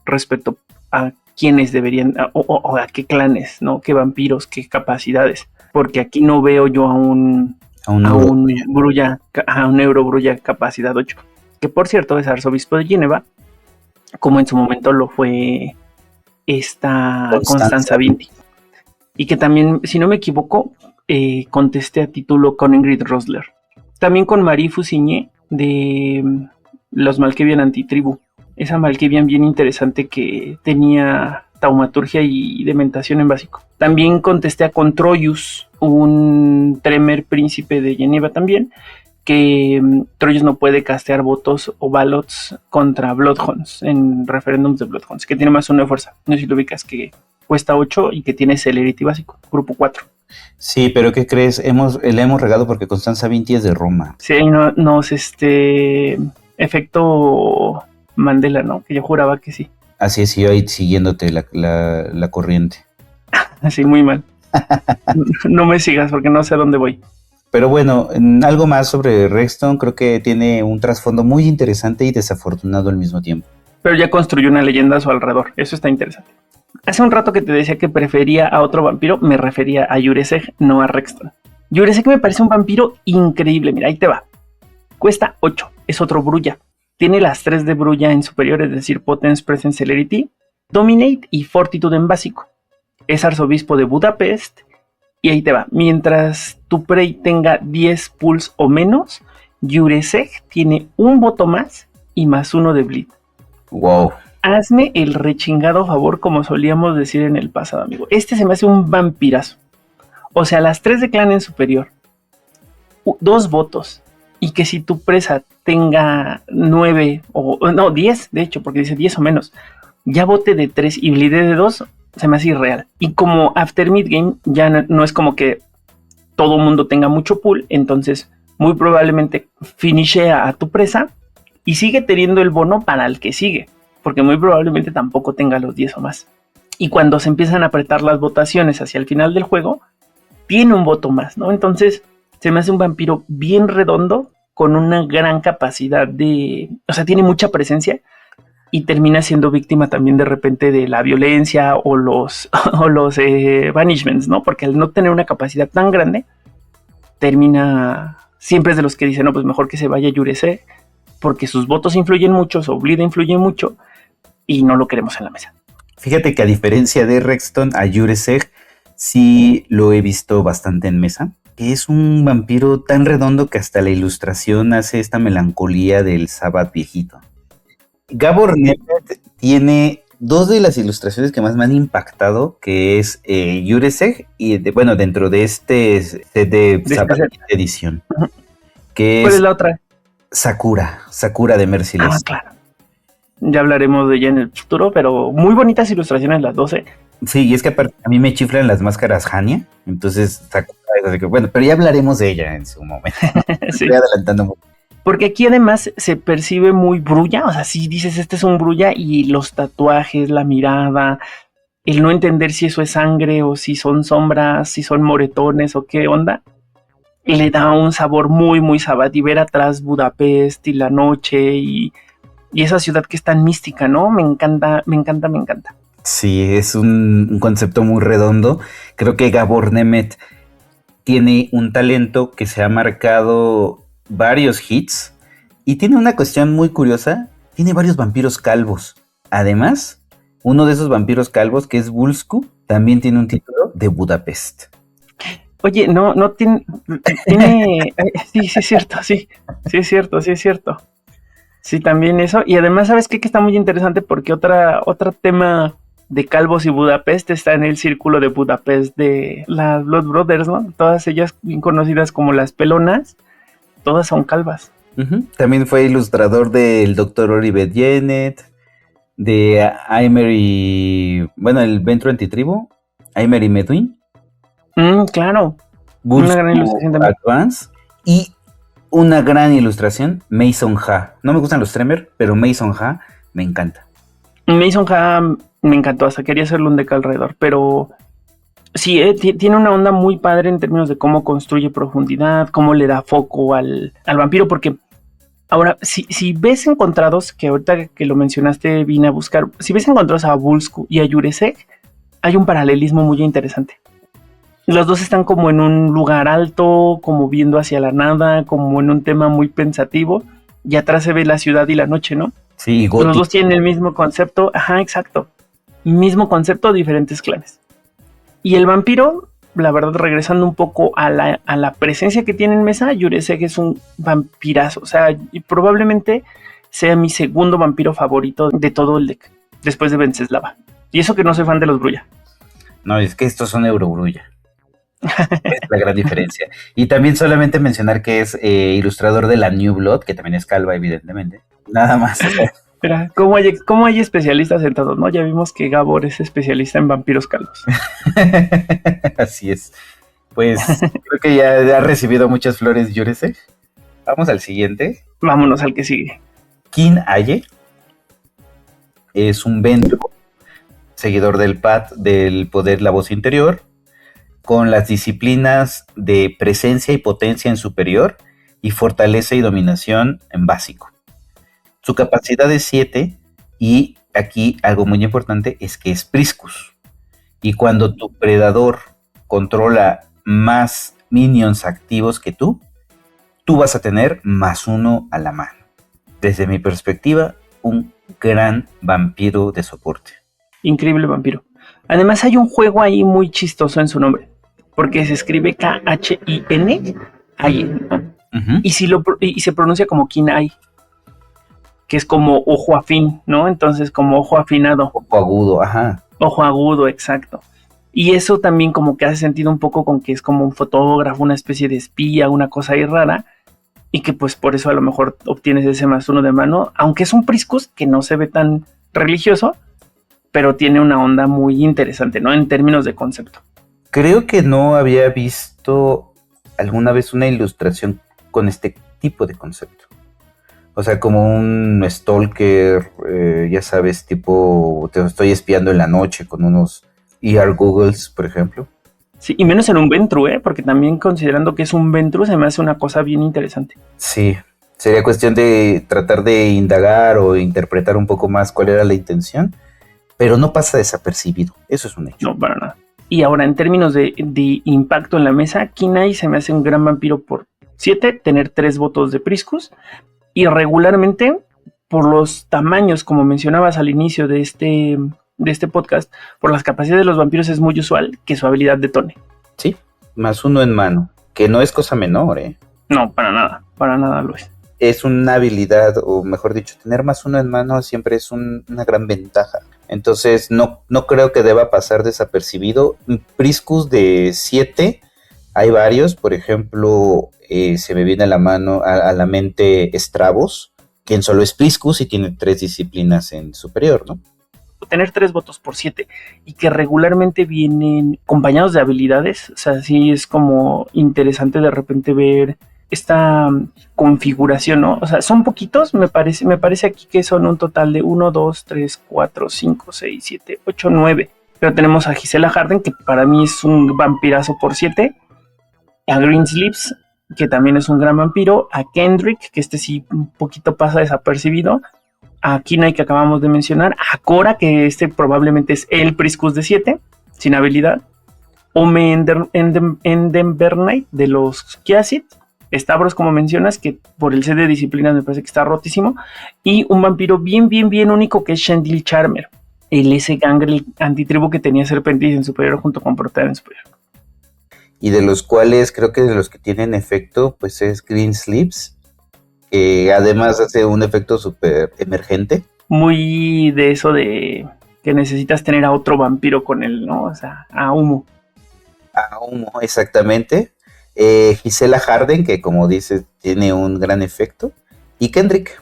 Speaker 2: respecto a quiénes deberían, o a qué clanes, ¿no? Qué vampiros, qué capacidades. Porque aquí no veo yo a un Eurobrulla capacidad 8. Que por cierto es arzobispo de Ginebra, como en su momento lo fue esta Constanza Vinti. Y que también, si no me equivoco, contesté a título con Ingrid Rosler. También con Marie Fusigné de los Malkavian Antitribu. Esa Malkavian bien interesante que tenía taumaturgia y dementación en básico. También contesté a Controyus, un Tremer príncipe de Ginebra también, que Troyus no puede castear votos o ballots contra Bloodhounds en referéndums de Bloodhounds, que tiene más 1 de fuerza. No sé si lo ubicas, que cuesta 8 y que tiene Celerity básico, grupo 4.
Speaker 3: Sí, pero ¿qué crees? Le hemos regado porque Constanza Vinti es de Roma.
Speaker 2: Sí, efecto Mandela, ¿no? Que yo juraba que sí.
Speaker 3: Así es, yo ahí siguiéndote la corriente.
Speaker 2: Así, muy mal. No me sigas porque no sé a dónde voy.
Speaker 3: Pero bueno, algo más sobre Rexton, creo que tiene un trasfondo muy interesante y desafortunado al mismo tiempo.
Speaker 2: Pero ya construyó una leyenda a su alrededor, eso está interesante. Hace un rato que te decía que prefería a otro vampiro, me refería a Yureseg, no a Rexton. Yureseg me parece un vampiro increíble, mira, ahí te va. Cuesta 8, es otro Brulla. Tiene las 3 de Brulla en superior, es decir, Potence, Presence, Celerity, Dominate y Fortitude en básico. Es arzobispo de Budapest. Y ahí te va, mientras tu Prey tenga 10 pulls o menos, Yureseg tiene un voto más y más 1 de bleed.
Speaker 3: Wow.
Speaker 2: Hazme el rechingado favor, como solíamos decir en el pasado, amigo. Este se me hace un vampirazo. O sea, las 3 de clan en superior, 2 votos, y que si tu presa tenga 9 o no, 10, de hecho, porque dice 10 o menos, ya vote de 3 y bleed de 2, se me hace irreal. Y como after midgame ya no es como que todo mundo tenga mucho pool, entonces muy probablemente finishea a tu presa y sigue teniendo el bono para el que sigue, porque muy probablemente tampoco tenga los 10 o más. Y cuando se empiezan a apretar las votaciones hacia el final del juego, tiene un voto más, ¿no? Entonces se me hace un vampiro bien redondo, con una gran capacidad de... O sea, tiene mucha presencia, y termina siendo víctima también de repente de la violencia o los banishments, ¿no? Porque al no tener una capacidad tan grande, termina... Siempre es de los que dicen, no, pues mejor que se vaya Yureseg, porque sus votos influyen mucho, su bleed influye mucho, y no lo queremos en la mesa.
Speaker 3: Fíjate que a diferencia de Rexton, a Yureseg sí lo he visto bastante en mesa. Es un vampiro tan redondo que hasta la ilustración hace esta melancolía del Sabbath viejito. Gabor Nemeth tiene 2 de las ilustraciones que más me han impactado, que es Yureseg y bueno, dentro de este set de Sabbath edición. Que
Speaker 2: ¿Cuál es la otra?
Speaker 3: Sakura de Merciless.
Speaker 2: Ah, claro. Ya hablaremos de ella en el futuro, pero muy bonitas ilustraciones las 12.
Speaker 3: Sí, y es que aparte a mí me chiflan las máscaras Hania, entonces Sakura es así que, bueno, pero ya hablaremos de ella en su momento.
Speaker 2: Sí.
Speaker 3: Estoy adelantando mucho.
Speaker 2: Porque aquí además se percibe muy Brulla, o sea, si dices este es un Brulla y los tatuajes, la mirada, el no entender si eso es sangre o si son sombras, si son moretones o qué onda, le da un sabor muy, muy Sabbath, y ver atrás Budapest y la noche y esa ciudad que es tan mística, ¿no? Me encanta, me encanta, me encanta.
Speaker 3: Sí, es un concepto muy redondo. Creo que Gabor Nemeth tiene un talento que se ha marcado varios hits y tiene una cuestión muy curiosa. Tiene varios vampiros calvos. Además, uno de esos vampiros calvos, que es Vulsku, también tiene un título de Budapest.
Speaker 2: Oye, no tiene... sí, es cierto, sí es cierto. Sí, también eso. Y además, ¿sabes qué? Que está muy interesante porque otro tema de calvos y Budapest está en el círculo de Budapest de las Blood Brothers, ¿no? Todas ellas bien conocidas como las pelonas, todas son calvas.
Speaker 3: Uh-huh. También fue ilustrador del Dr. Oliver Jennett, de Aimer y... bueno, el Ventro Antitribu, Aimer y Medwin.
Speaker 2: Claro.
Speaker 3: Una gran ilustración también. Advance. Y una gran ilustración, Mason Ha. No me gustan los Tremor, pero Mason Ha me encanta.
Speaker 2: Mason Ha me encantó, hasta quería hacerle un deck alrededor, pero sí, tiene una onda muy padre en términos de cómo construye profundidad, cómo le da foco al vampiro, porque ahora, si ves encontrados, que ahorita que lo mencionaste vine a buscar, si ves encontrados a Vulsku y a Yureseg, hay un paralelismo muy interesante. Los dos están como en un lugar alto, como viendo hacia la nada, como en un tema muy pensativo, y atrás se ve la ciudad y la noche, ¿no?
Speaker 3: Sí, gótico.
Speaker 2: Los dos tienen el mismo concepto, ajá, exacto. Mismo concepto, diferentes clanes. Y el vampiro, la verdad, regresando un poco a la presencia que tiene en mesa, Yureseg es un vampirazo. O sea, y probablemente sea mi segundo vampiro favorito de todo el deck, después de Venceslava. Y eso que no soy fan de los Brulla.
Speaker 3: No, es que estos son Eurobrulla. Es la gran diferencia. Y también solamente mencionar que es ilustrador de la New Blood, que también es calva, evidentemente. Nada más.
Speaker 2: Mira, ¿cómo hay especialistas en todo, ¿no? Ya vimos que Gabor es especialista en vampiros calvos.
Speaker 3: Así es. Pues creo que ya ha recibido muchas flores Yureseg. Vamos al siguiente.
Speaker 2: Vámonos al que sigue.
Speaker 3: Kin Aye es un Ventro, seguidor del Path del poder, la voz interior. con las disciplinas de presencia y potencia en superior y fortaleza y dominación en básico. Su capacidad es 7 y aquí algo muy importante es que es Priscus. Y cuando tu predador controla más minions activos que tú vas a tener +1 a la mano. Desde mi perspectiva, un gran vampiro de soporte.
Speaker 2: Increíble vampiro. Además hay un juego ahí muy chistoso en su nombre, porque se escribe Khin, ¿no?
Speaker 3: Uh-huh.
Speaker 2: Y se pronuncia como Kinai, que es como ojo afín, ¿no? Entonces como ojo afinado.
Speaker 3: Ojo agudo, ajá.
Speaker 2: Ojo agudo, exacto. Y eso también como que hace sentido un poco con que es como un fotógrafo, una especie de espía, una cosa ahí rara, y que pues por eso a lo mejor obtienes ese +1 de mano, aunque es un Priscus que no se ve tan religioso, pero tiene una onda muy interesante, ¿no? En términos de concepto.
Speaker 3: Creo que no había visto alguna vez una ilustración con este tipo de concepto. O sea, como un stalker, ya sabes, tipo, te estoy espiando en la noche con unos ER Googles, por ejemplo.
Speaker 2: Sí, y menos en un Ventru, porque también considerando que es un Ventru se me hace una cosa bien interesante.
Speaker 3: Sí, sería cuestión de tratar de indagar o interpretar un poco más cuál era la intención, pero no pasa desapercibido, eso es un hecho.
Speaker 2: No, para nada. Y ahora, en términos de impacto en la mesa, Kinai se me hace un gran vampiro por 7, tener 3 votos de Priscus, y regularmente, por los tamaños, como mencionabas al inicio de este podcast, por las capacidades de los vampiros es muy usual que su habilidad detone.
Speaker 3: Sí, +1 en mano, que no es cosa menor,
Speaker 2: No, para nada lo es.
Speaker 3: Es una habilidad, o mejor dicho, tener +1 en mano siempre es una gran ventaja. Entonces no creo que deba pasar desapercibido. Priscus de 7, hay varios, por ejemplo, se me viene a la mente Stravos, quien solo es Priscus y tiene 3 disciplinas en superior, ¿no?
Speaker 2: Tener 3 votos por 7 y que regularmente vienen acompañados de habilidades, o sea, sí es como interesante de repente ver esta configuración, ¿no? O sea, son poquitos, me parece aquí que son un total de 1, 2, 3, 4, 5, 6, 7, 8, 9. Pero tenemos a Gisela Harden, que para mí es un vampirazo por 7, a Greensleeves, que también es un gran vampiro, a Kendrick, que sí un poquito pasa desapercibido, a Kinai, que acabamos de mencionar, a Cora, que probablemente es el Priscus de 7, sin habilidad, Ome Endenvernite de los Kiasit, Stavros, como mencionas, que por el set de disciplinas me parece que está rotísimo, y un vampiro bien único que es Shendil Charmer, el ese gangrel antitribu que tenía Serpentis en superior junto con Protean en superior.
Speaker 3: Y de los cuales creo que de los que tienen efecto, pues es Greensleeves, que además hace un efecto súper emergente.
Speaker 2: Muy de eso de que necesitas tener a otro vampiro con él, ¿no? O sea, a Humo.
Speaker 3: A Humo, exactamente. Gisela Harden, que como dices, tiene un gran efecto. Y Kendrick.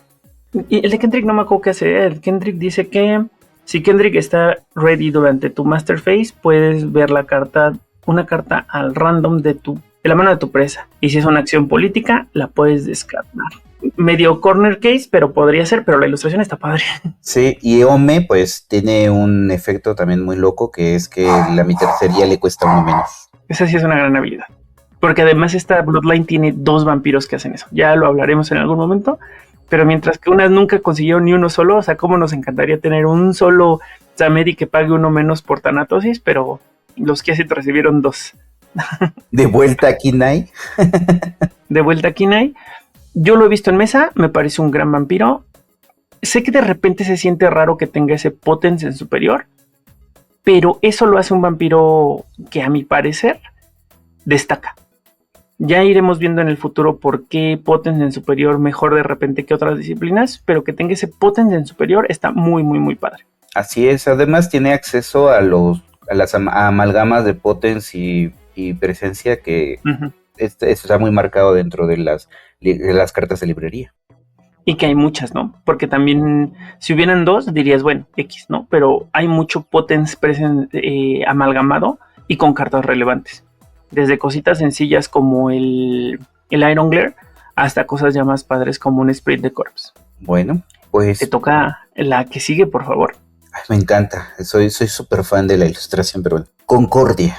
Speaker 2: Y el de Kendrick no me acuerdo qué hace. El Kendrick dice que si Kendrick está ready durante tu Master Phase, puedes ver una carta al random de la mano de tu presa. Y si es una acción política, la puedes descartar. Medio corner case, pero podría ser, pero la ilustración está padre.
Speaker 3: Sí, y Ome pues tiene un efecto también muy loco, que es que la mitad le cuesta 1 menos.
Speaker 2: Esa sí es una gran habilidad. Porque además esta Bloodline tiene 2 vampiros que hacen eso. Ya lo hablaremos en algún momento. Pero mientras que unas nunca consiguieron ni uno solo, o sea, cómo nos encantaría tener un solo Zamedi que pague 1 menos por Tanatosis, pero los que recibieron 2.
Speaker 3: De vuelta a Kinai.
Speaker 2: De vuelta a Kinai. Yo lo he visto en mesa, me parece un gran vampiro. Sé que de repente se siente raro que tenga ese potence en superior, pero eso lo hace un vampiro que a mi parecer destaca. Ya iremos viendo en el futuro por qué potence en superior mejor de repente que otras disciplinas, pero que tenga ese potence en superior está muy padre.
Speaker 3: Así es, además tiene acceso a las amalgamas de potence y presencia que está muy marcado dentro de las cartas de librería.
Speaker 2: Y que hay muchas, ¿no? Porque también, si hubieran 2, dirías, bueno, X, ¿no? Pero hay mucho potence amalgamado y con cartas relevantes. Desde cositas sencillas como el Iron Glare hasta cosas ya más padres como un Spirit de Corpse.
Speaker 3: Bueno, pues...
Speaker 2: Te toca la que sigue, por favor.
Speaker 3: Ay, me encanta, soy súper fan de la ilustración, pero bueno. Concordia.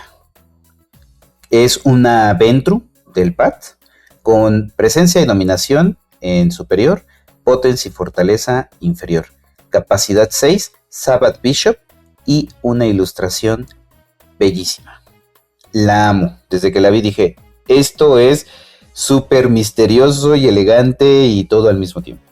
Speaker 3: Es una Ventru del PAT con presencia y dominación en superior, potencia y fortaleza inferior, capacidad 6, Sabbath Bishop y una ilustración bellísima. La amo. Desde que la vi dije, esto es súper misterioso y elegante y todo al mismo tiempo.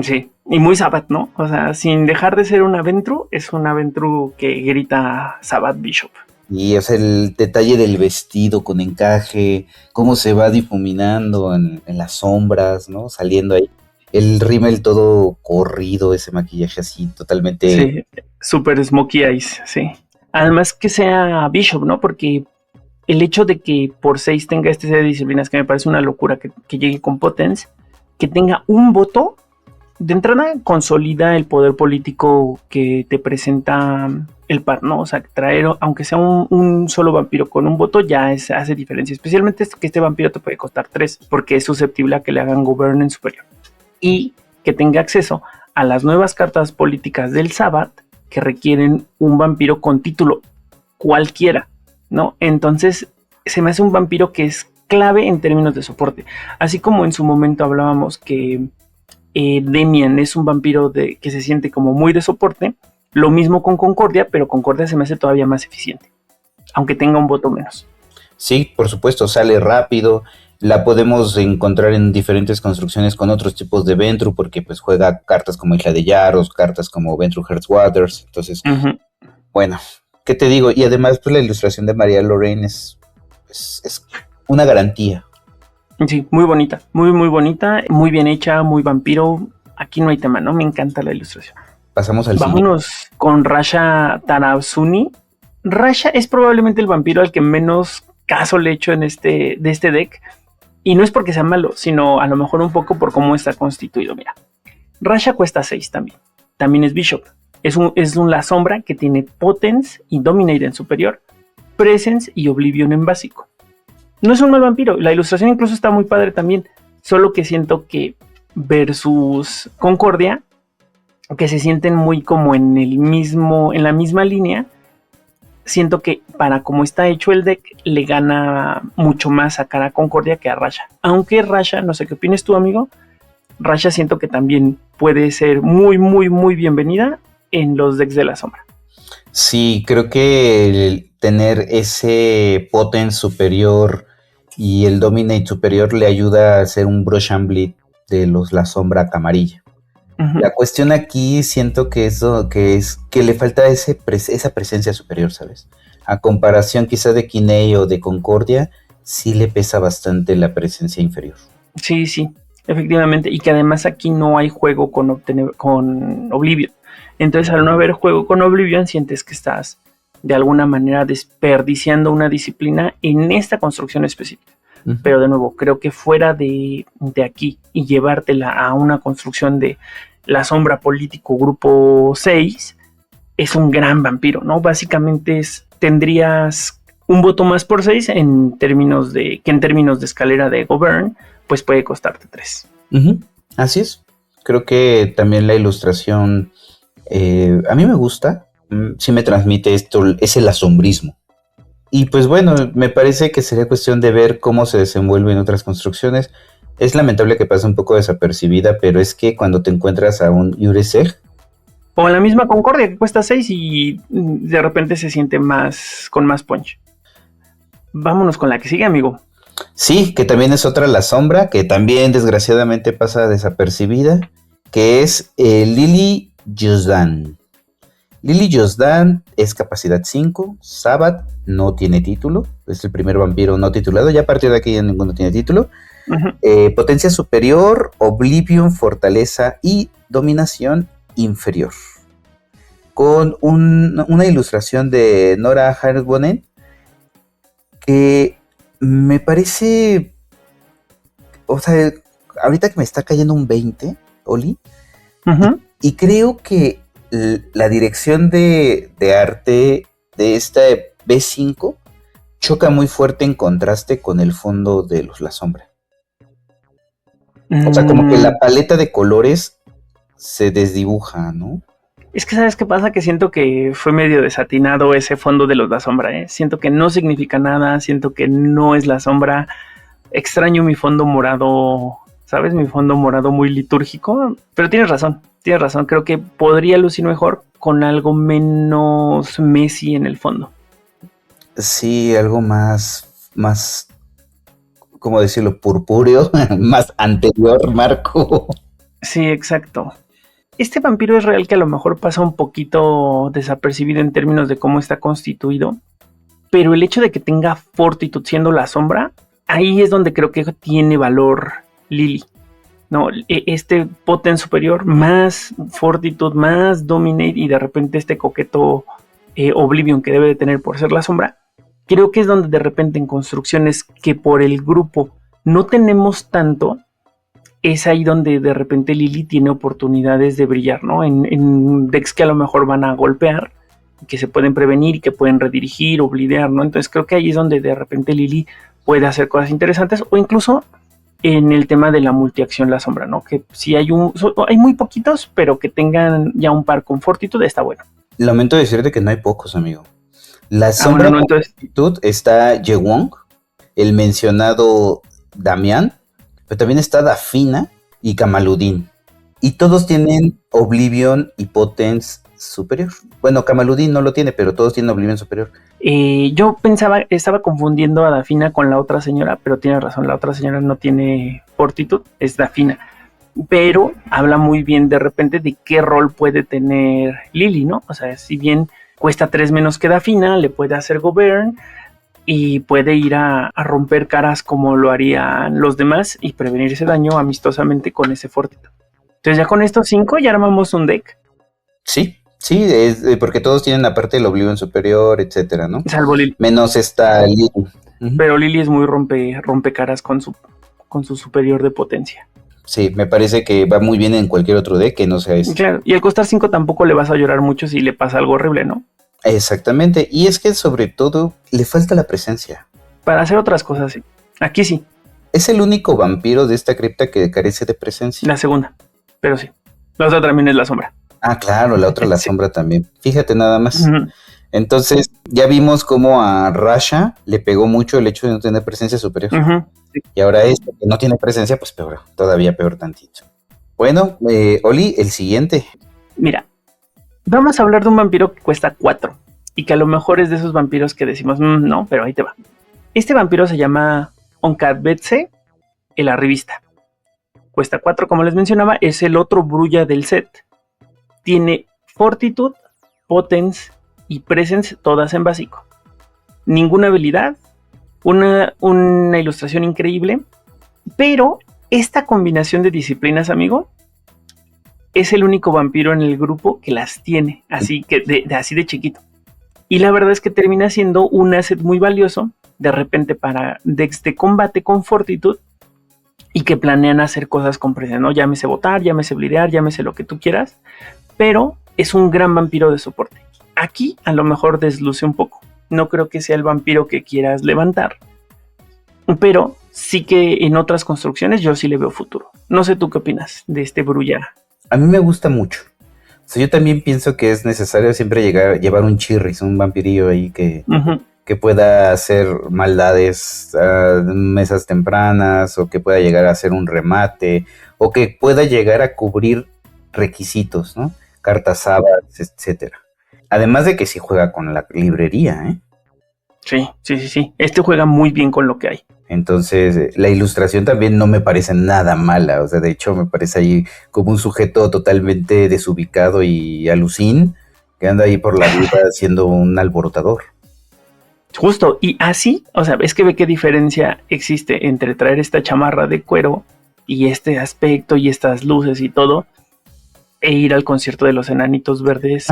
Speaker 2: Sí, y muy Sabbath, ¿no? O sea, sin dejar de ser una Ventru, es una Ventru que grita Sabbath Bishop.
Speaker 3: Y o sea, el detalle del vestido con encaje, cómo se va difuminando en las sombras, ¿no? Saliendo ahí. El rímel todo corrido, ese maquillaje así totalmente...
Speaker 2: Sí, super smokey eyes, sí. Además que sea Bishop, ¿no? Porque el hecho de que por 6 tenga este set de disciplinas, que me parece una locura que llegue con Potence, que tenga un voto, de entrada consolida el poder político que te presenta el par, ¿no? O sea, traer, aunque sea un solo vampiro con un voto, ya hace diferencia. Especialmente que este vampiro te puede costar 3, porque es susceptible a que le hagan govern en superior. Y que tenga acceso a las nuevas cartas políticas del Sabbath que requieren un vampiro con título cualquiera, ¿no? Entonces se me hace un vampiro que es clave en términos de soporte. Así como en su momento hablábamos que Demian es un vampiro que se siente como muy de soporte, lo mismo con Concordia, pero Concordia se me hace todavía más eficiente, aunque tenga un voto menos.
Speaker 3: Sí, por supuesto, sale rápido, la podemos encontrar en diferentes construcciones con otros tipos de Ventru, porque pues juega cartas como Isla de Yaros, cartas como Ventru Heartswaters, entonces, bueno, ¿qué te digo? Y además pues la ilustración de María Lorraine es una garantía.
Speaker 2: Sí, muy bonita, muy bonita, muy bien hecha, muy vampiro. Aquí no hay tema, ¿no? Me encanta la ilustración.
Speaker 3: Pasamos al
Speaker 2: Vámonos
Speaker 3: siguiente.
Speaker 2: Con Rasha Tarasuni. Rasha es probablemente el vampiro al que menos caso le he hecho de este deck. Y no es porque sea malo, sino a lo mejor un poco por cómo está constituido. Mira, Rasha cuesta 6 también. También es Bishop. Es la sombra que tiene Potence y Dominate en superior, Presence y Oblivion en básico. No es un mal vampiro, la ilustración incluso está muy padre también, solo que siento que versus Concordia, que se sienten muy como en la misma línea, siento que para como está hecho el deck, le gana mucho más sacar a Concordia que a Rasha. Aunque Rasha, no sé qué opinas tú, amigo, Rasha siento que también puede ser muy bienvenida en los decks de la sombra.
Speaker 3: Sí, creo que el tener ese Potence superior y el Dominate superior le ayuda a hacer un Brush and Bleed de la sombra camarilla. Uh-huh. La cuestión aquí siento que que le falta esa presencia superior, ¿sabes? A comparación quizá de Kinei o de Concordia, sí le pesa bastante la presencia inferior.
Speaker 2: Sí, efectivamente, y que además aquí no hay juego con Oblivion. Entonces, al no haber juego con Oblivion, sientes que estás de alguna manera desperdiciando una disciplina en esta construcción específica. Uh-huh. Pero de nuevo, creo que fuera de aquí y llevártela a una construcción de la sombra político grupo 6, es un gran vampiro, ¿no? Básicamente tendrías un voto más por 6 en términos de escalera de govern, pues puede costarte 3.
Speaker 3: Uh-huh. Así es. Creo que también la ilustración a mí me gusta, sí me transmite ese asombrismo. Y pues bueno, me parece que sería cuestión de ver cómo se desenvuelve en otras construcciones. Es lamentable que pase un poco desapercibida, pero es que cuando te encuentras a un Yureseg,
Speaker 2: o la misma Concordia que cuesta 6 y de repente se siente con más punch. Vámonos con la que sigue, amigo.
Speaker 3: Sí, que también es otra la sombra, que también desgraciadamente pasa desapercibida, que es Lily Josdan. Lily Josdan es capacidad 5, Sabbath no tiene título, es el primer vampiro no titulado, ya a partir de aquí ya ninguno tiene título. Uh-huh. Potencia superior, Oblivion, fortaleza y dominación inferior. Con una ilustración de Nora Hartbonen que me parece, o sea, ahorita que me está cayendo un 20, Oli, uh-huh. y creo que la dirección de arte de esta B5 choca muy fuerte en contraste con el fondo de la sombra. O sea, como que la paleta de colores se desdibuja, ¿no?
Speaker 2: Es que, ¿sabes qué pasa? Que siento que fue medio desatinado ese fondo de los La Sombra, ¿eh? Siento que no significa nada, siento que no es La Sombra. Extraño mi fondo morado, ¿sabes? Mi fondo morado muy litúrgico. Pero tienes razón. Creo que podría lucir mejor con algo menos Messi en el fondo.
Speaker 3: Sí, algo más, ¿cómo decirlo? Purpúreo, más anterior, Marco.
Speaker 2: Sí, exacto. Este vampiro es real que a lo mejor pasa un poquito desapercibido en términos de cómo está constituido, pero el hecho de que tenga fortitud siendo La Sombra, ahí es donde creo que tiene valor Lily. No, este poten superior, más fortitud, más dominate y de repente este coqueto Oblivion que debe de tener por ser La Sombra, creo que es donde de repente en construcciones que por el grupo no tenemos tanto, es ahí donde de repente Lily tiene oportunidades de brillar, ¿no? En decks que a lo mejor van a golpear, que se pueden prevenir y que pueden redirigir o blidear, ¿no? Entonces creo que ahí es donde de repente Lily puede hacer cosas interesantes, o incluso en el tema de la multiacción La Sombra, ¿no? Que si hay hay muy poquitos, pero que tengan ya un par con fortitud, está bueno.
Speaker 3: Lamento decirte que no hay pocos, amigo. La Sombra
Speaker 2: bueno, entonces...
Speaker 3: fortitud está Yewong, el mencionado Damián, pero también está Dafina y Camaludín. Y todos tienen Oblivion y Potence superior. Bueno, Camaludín no lo tiene, pero todos tienen Oblivion superior.
Speaker 2: Yo estaba confundiendo a Dafina con la otra señora, pero tiene razón, la otra señora no tiene fortitud, es Dafina. Pero habla muy bien de repente de qué rol puede tener Lily, ¿no? O sea, si bien cuesta 3 menos que Dafina, le puede hacer govern y puede ir a romper caras como lo harían los demás y prevenir ese daño amistosamente con ese fortitud. Entonces ya con estos 5 ya armamos un deck.
Speaker 3: Sí, porque todos tienen aparte el Oblivion superior, etcétera, ¿no?
Speaker 2: Salvo Lily.
Speaker 3: Menos esta Lily.
Speaker 2: Pero Lily es muy rompe caras con su superior de potencia.
Speaker 3: Sí, me parece que va muy bien en cualquier otro deck que no sea este.
Speaker 2: Claro, y al costar 5 tampoco le vas a llorar mucho si le pasa algo horrible, ¿no?
Speaker 3: Exactamente, y es que sobre todo le falta la presencia.
Speaker 2: Para hacer otras cosas, sí. Aquí sí.
Speaker 3: Es el único vampiro de esta cripta que carece de presencia.
Speaker 2: La segunda, pero sí. La otra también es La Sombra.
Speaker 3: Ah, claro, la otra La
Speaker 2: Sí.
Speaker 3: Sombra también. Fíjate nada más.
Speaker 2: Uh-huh.
Speaker 3: Entonces, ya vimos cómo a Rasha le pegó mucho el hecho de no tener presencia superior.
Speaker 2: Uh-huh. Sí.
Speaker 3: Y ahora este que no tiene presencia, pues peor, todavía peor tantito. Bueno, Oli, el siguiente.
Speaker 2: Mira, vamos a hablar de un vampiro que cuesta 4 y que a lo mejor es de esos vampiros que decimos, no, pero ahí te va. Este vampiro se llama Onkadbetse, el arribista. Cuesta 4, como les mencionaba, es el otro brulla del set. Tiene fortitud, potence y presence todas en básico. Ninguna habilidad, una ilustración increíble, pero esta combinación de disciplinas, amigo, es el único vampiro en el grupo que las tiene, así que así de chiquito. Y la verdad es que termina siendo un asset muy valioso, de repente para decks de combate con fortitud, y que planean hacer cosas con presencia, ¿no? Llámese botar, llámese blidear, llámese lo que tú quieras, pero es un gran vampiro de soporte. Aquí a lo mejor desluce un poco. No creo que sea el vampiro que quieras levantar, pero sí que en otras construcciones yo sí le veo futuro. No sé tú qué opinas de este brulla.
Speaker 3: A mí me gusta mucho. O sea, yo también pienso que es necesario siempre llevar un chirris, un vampirillo ahí que pueda hacer maldades a mesas tempranas, o que pueda llegar a hacer un remate, o que pueda llegar a cubrir requisitos, ¿no? Cartas sábanas, etcétera. Además de que sí juega con la librería, ¿eh?
Speaker 2: Sí. Este juega muy bien con lo que hay.
Speaker 3: Entonces, la ilustración también no me parece nada mala. O sea, de hecho, me parece ahí como un sujeto totalmente desubicado y alucín, que anda ahí por la vida siendo un alborotador.
Speaker 2: Justo, y así, o sea, es que ve qué diferencia existe entre traer esta chamarra de cuero y este aspecto y estas luces y todo, e ir al concierto de los Enanitos Verdes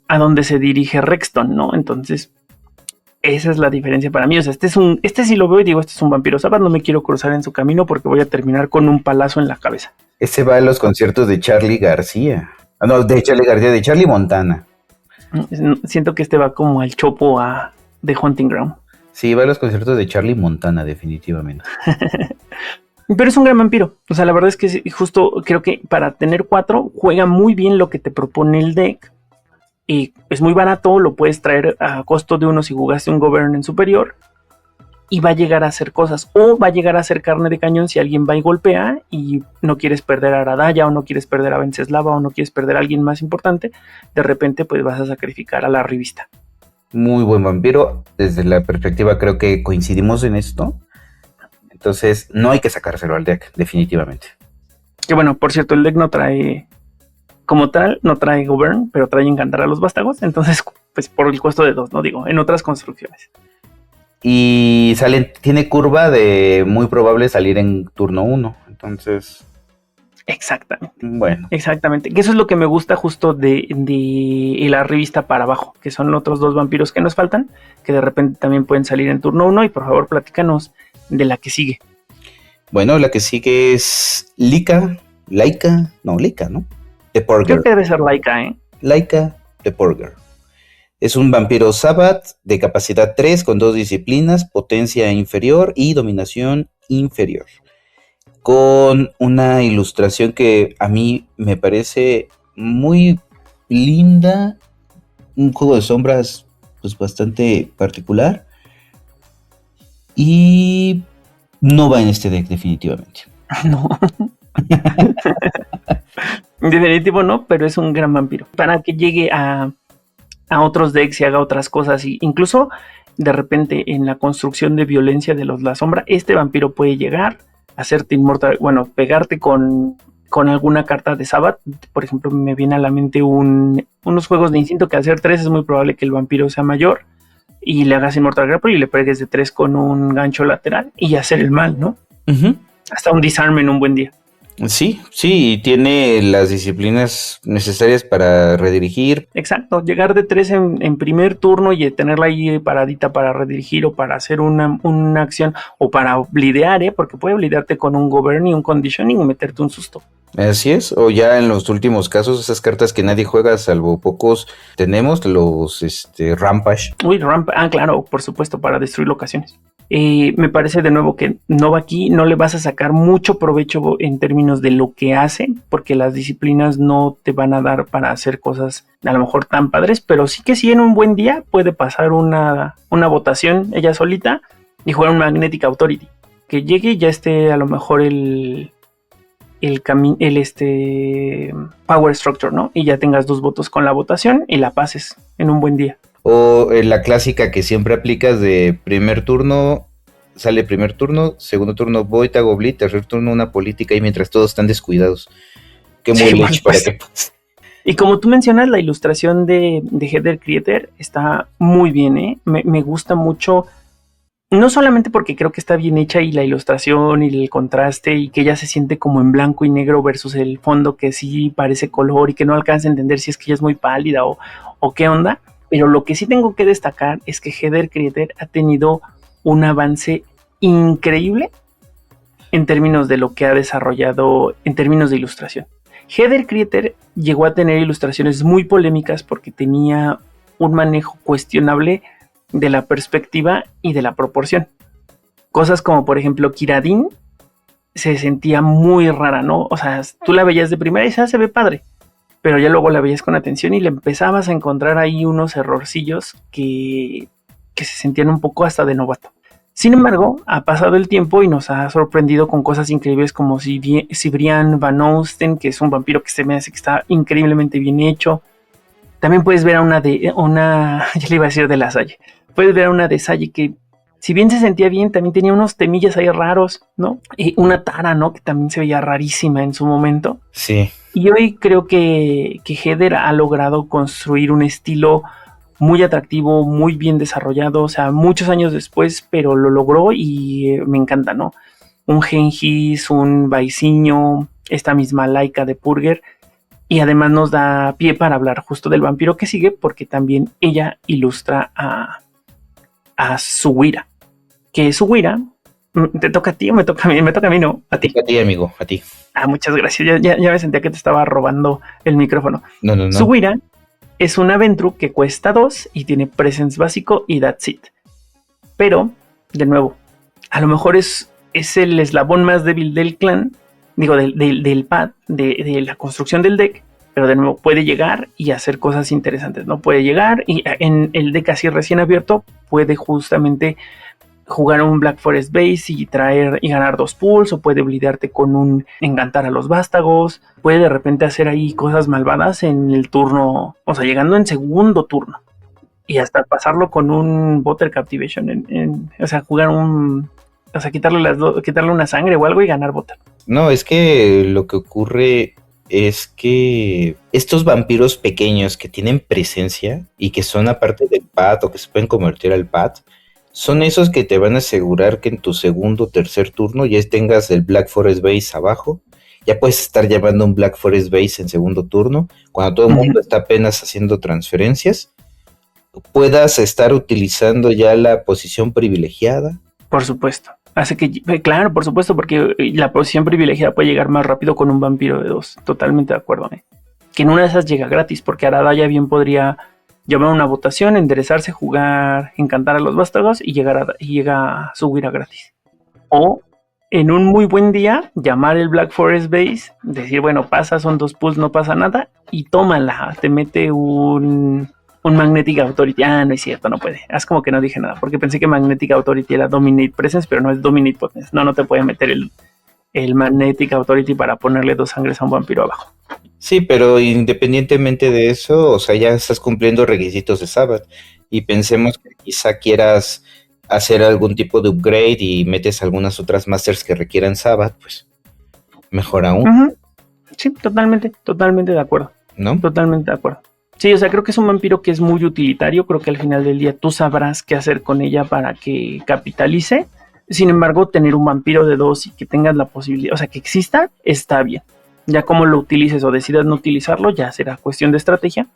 Speaker 2: a donde se dirige Rexton, ¿no? Entonces, esa es la diferencia para mí. O sea, este sí lo veo y digo, este es un vampiro Sabbath, no me quiero cruzar en su camino porque voy a terminar con un palazo en la cabeza.
Speaker 3: Ese va a los conciertos de Charlie García. No, de Charlie García, de Charlie Montana.
Speaker 2: Siento que este va como al chopo de Hunting Ground.
Speaker 3: Sí, va a los conciertos de Charlie Montana, definitivamente.
Speaker 2: Pero es un gran vampiro. O sea, la verdad es que justo creo que para tener 4 juega muy bien lo que te propone el deck. Y es muy barato, lo puedes traer a costo de 1 si jugaste un Govern en superior. Y va a llegar a hacer cosas. O va a llegar a ser carne de cañón si alguien va y golpea y no quieres perder a Radaya o no quieres perder a Venceslava o no quieres perder a alguien más importante. De repente pues vas a sacrificar a la revista.
Speaker 3: Muy buen vampiro. Desde la perspectiva creo que coincidimos en esto. Entonces no hay que sacárselo al deck, definitivamente.
Speaker 2: Que bueno, por cierto, el deck no trae, como tal, no trae Govern, pero trae Encantar a los Vástagos. Entonces, pues por el costo de 2, no digo, en otras construcciones.
Speaker 3: Y tiene curva de muy probable salir en turno 1. Entonces,
Speaker 2: Exactamente.
Speaker 3: bueno.
Speaker 2: Exactamente. Que eso es lo que me gusta justo de la revista para abajo, que son otros 2 vampiros que nos faltan, que de repente también pueden salir en turno 1. Y por favor, platícanos de la que sigue.
Speaker 3: Bueno, la que sigue es Laika, ¿no? The Purger.
Speaker 2: Creo que debe ser Laika, ¿eh?
Speaker 3: Laika The Purger. Es un vampiro Sabbath de capacidad 3 con 2 disciplinas, potencia inferior y dominación inferior. Con una ilustración que a mí me parece muy linda, un juego de sombras pues bastante particular. Y no va en este deck definitivamente.
Speaker 2: No. Definitivo no, pero es un gran vampiro. Para que llegue a otros decks y haga otras cosas. Y incluso de repente en la construcción de violencia de la sombra, este vampiro puede llegar a hacerte inmortal. Bueno, pegarte con alguna carta de Sabbath. Por ejemplo, me viene a la mente unos juegos de instinto que al ser 3 es muy probable que el vampiro sea mayor. Y le hagas Immortal Grapple y le pegues de 3 con un gancho lateral y hacer el mal, ¿no?
Speaker 3: Uh-huh.
Speaker 2: Hasta un disarm en un buen día.
Speaker 3: Sí, y tiene las disciplinas necesarias para redirigir.
Speaker 2: Exacto, llegar de 3 en primer turno y tenerla ahí paradita para redirigir o para hacer una acción o para blidear, porque puede blidearte con un Govern y un Conditioning y meterte un susto.
Speaker 3: Así es, o ya en los últimos casos, esas cartas que nadie juega, salvo pocos, tenemos los Rampage.
Speaker 2: Uy, claro, por supuesto, para destruir locaciones. Me parece de nuevo que no va aquí, no le vas a sacar mucho provecho en términos de lo que hace, porque las disciplinas no te van a dar para hacer cosas a lo mejor tan padres, pero sí que sí en un buen día puede pasar una votación ella solita y jugar un Magnetic Authority, que llegue y ya esté a lo mejor el Power Structure, ¿no? Y ya tengas 2 votos con la votación y la pases en un buen día.
Speaker 3: O la clásica que siempre aplicas de primer turno, sale primer turno, segundo turno Void, hago Bleed, tercer turno una política y mientras todos están descuidados. Qué muy leche para que pase.
Speaker 2: Y como tú mencionas, la ilustración de Heather Creator está muy bien, ¿eh? Me gusta mucho. No solamente porque creo que está bien hecha y la ilustración y el contraste y que ella se siente como en blanco y negro versus el fondo que sí parece color y que no alcanza a entender si es que ella es muy pálida o qué onda. Pero lo que sí tengo que destacar es que Heather Creator ha tenido un avance increíble en términos de lo que ha desarrollado en términos de ilustración. Heather Creator llegó a tener ilustraciones muy polémicas porque tenía un manejo cuestionable de la perspectiva y de la proporción. Cosas como por ejemplo Kiradin se sentía muy rara, ¿no? O sea, tú la veías de primera y se ve padre, pero ya luego la veías con atención y le empezabas a encontrar ahí unos errorcillos que se sentían un poco hasta de novato. Sin embargo, ha pasado el tiempo y nos ha sorprendido con cosas increíbles como Cibrian Van Osten, que es un vampiro que se me hace que está increíblemente bien hecho. También puedes ver ya le iba a decir de la Salle. Puedes ver a una de Salle que, si bien se sentía bien, también tenía unos temillas ahí raros, ¿no? Y una Tara, ¿no? Que también se veía rarísima en su momento.
Speaker 3: Sí.
Speaker 2: Y hoy creo que Heather ha logrado construir un estilo muy atractivo, muy bien desarrollado, o sea, muchos años después, pero lo logró y me encanta, ¿no? Un Genghis, un Baiciño, esta misma Laika de Purger. Y además nos da pie para hablar justo del vampiro que sigue, porque también ella ilustra a Suwira. Que Suwira, ¿te toca a ti o me toca a mí? Me toca a mí, ¿no? A ti.
Speaker 3: A ti, amigo, a ti.
Speaker 2: Muchas gracias. Ya me sentía que te estaba robando el micrófono.
Speaker 3: No.
Speaker 2: Suwira es una Ventru que cuesta 2 y tiene Presence básico y That's It. Pero, de nuevo, a lo mejor es es el eslabón más débil del clan, digo, del pad, de la construcción del deck, pero de nuevo puede llegar y hacer cosas interesantes, ¿no? Puede llegar y en el deck así recién abierto puede justamente jugar un Black Forest Base y traer y ganar 2 pulls, o puede blidearte con un encantar a los vástagos, puede de repente hacer ahí cosas malvadas en el turno, o sea, llegando en segundo turno, y hasta pasarlo con un Butter Captivation, o sea, jugar o sea, quitarle una sangre o algo y ganar Butter.
Speaker 3: No, es que lo que ocurre es que estos vampiros pequeños que tienen presencia y que son aparte del pad o que se pueden convertir al pad, son esos que te van a asegurar que en tu segundo o tercer turno ya tengas el Black Forest Base abajo. Ya puedes estar llevando un Black Forest Base en segundo turno, cuando todo el mundo está apenas haciendo transferencias. Puedas estar utilizando ya la posición privilegiada.
Speaker 2: Por supuesto. Hace que, claro, por supuesto, porque la posición privilegiada puede llegar más rápido con un vampiro de 2. Totalmente de acuerdo, ¿eh? Que en una de esas llega gratis, porque Arada ya bien podría llamar una votación, enderezarse, jugar, encantar a los vástagos y llega a subir a gratis. O en un muy buen día, llamar el Black Forest Base, decir, bueno, pasa, son 2 pulls, no pasa nada, y tómala, te mete un Magnetic Authority. Ah, no es cierto, no puede. Haz como que no dije nada, porque pensé que Magnetic Authority era Dominate Presence, pero no es Dominate Potence. No te puede meter el Magnetic Authority para ponerle 2 sangres a un vampiro abajo.
Speaker 3: Sí, pero independientemente de eso, o sea, ya estás cumpliendo requisitos de Sabbath. Y pensemos que quizá quieras hacer algún tipo de upgrade y metes algunas otras masters que requieran Sabbath, pues mejor aún.
Speaker 2: Uh-huh. Sí, totalmente de acuerdo.
Speaker 3: ¿No?
Speaker 2: Totalmente de acuerdo. Sí, o sea, creo que es un vampiro que es muy utilitario. Creo que al final del día tú sabrás qué hacer con ella para que capitalice. Sin embargo, tener un vampiro de 2 y que tengas la posibilidad, o sea, que exista, está bien. Ya como lo utilices o decidas no utilizarlo, ya será cuestión de estrategia.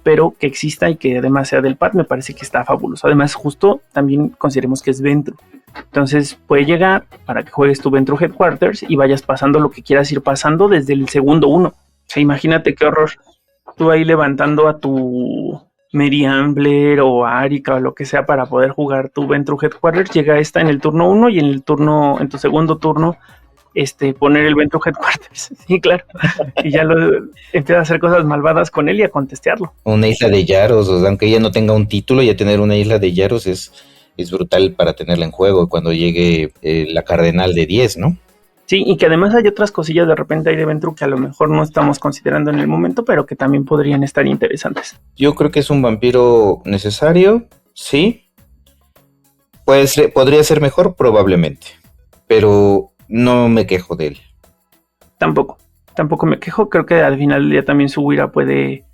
Speaker 2: Pero que exista y que además sea del pad, me parece que está fabuloso. Además, justo también consideremos que es Ventru. Entonces puede llegar para que juegues tu Ventru Headquarters y vayas pasando lo que quieras ir pasando desde el segundo 1. O sea, imagínate qué horror. Tú ahí levantando a tu Mary Ambler o a Arika o lo que sea para poder jugar tu Ventru Headquarters. Llega esta en el turno 1 y en tu segundo turno poner el Ventru Headquarters. Sí, claro. Y ya empieza a hacer cosas malvadas con él y a contestearlo.
Speaker 3: Una isla de Yaros, o sea, aunque ella no tenga un título, ya tener una isla de Yaros es brutal para tenerla en juego cuando llegue la Cardenal de 10, ¿no?
Speaker 2: Sí, y que además hay otras cosillas de repente ahí de Ventru que a lo mejor no estamos considerando en el momento, pero que también podrían estar interesantes.
Speaker 3: Yo creo que es un vampiro necesario, sí. Podría ser mejor, probablemente. Pero no me quejo de él.
Speaker 2: Tampoco me quejo. Creo que al final del día también su Wira puede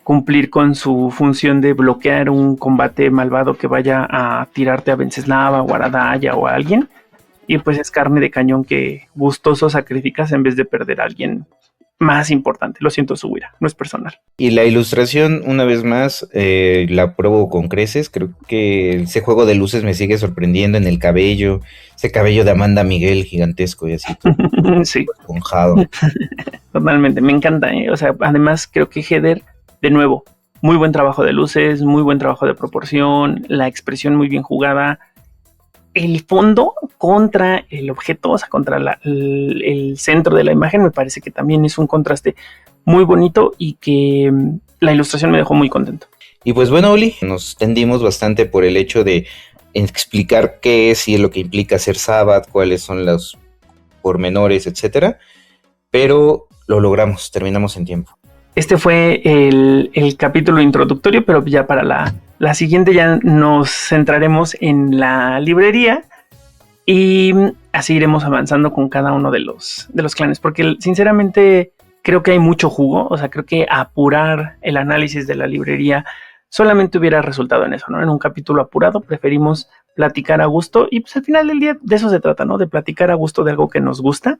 Speaker 2: cumplir con su función de bloquear un combate malvado que vaya a tirarte a Venceslava o a Radaya o a alguien. Y pues es carne de cañón que gustoso sacrificas en vez de perder a alguien más importante. Lo siento, su Wira, no es personal.
Speaker 3: Y la ilustración, una vez más, la apruebo con creces. Creo que ese juego de luces me sigue sorprendiendo en el cabello. Ese cabello de Amanda Miguel gigantesco y así todo
Speaker 2: sí.
Speaker 3: Esponjado.
Speaker 2: Totalmente, me encanta, ¿eh? O sea, además creo que Heather, de nuevo, muy buen trabajo de luces, muy buen trabajo de proporción, la expresión muy bien jugada. El fondo contra el objeto, o sea, contra el centro de la imagen, me parece que también es un contraste muy bonito y que la ilustración me dejó muy contento.
Speaker 3: Y pues bueno, Oli, nos tendimos bastante por el hecho de explicar qué es y lo que implica ser Sabbath, cuáles son los pormenores, etcétera, pero lo logramos, terminamos en tiempo.
Speaker 2: Este fue el capítulo introductorio, pero ya para la siguiente ya nos centraremos en la librería y así iremos avanzando con cada uno de los clanes, porque sinceramente creo que hay mucho jugo. O sea, creo que apurar el análisis de la librería solamente hubiera resultado en eso, ¿no? En un capítulo apurado preferimos platicar a gusto y pues al final del día de eso se trata, ¿no? De platicar a gusto de algo que nos gusta.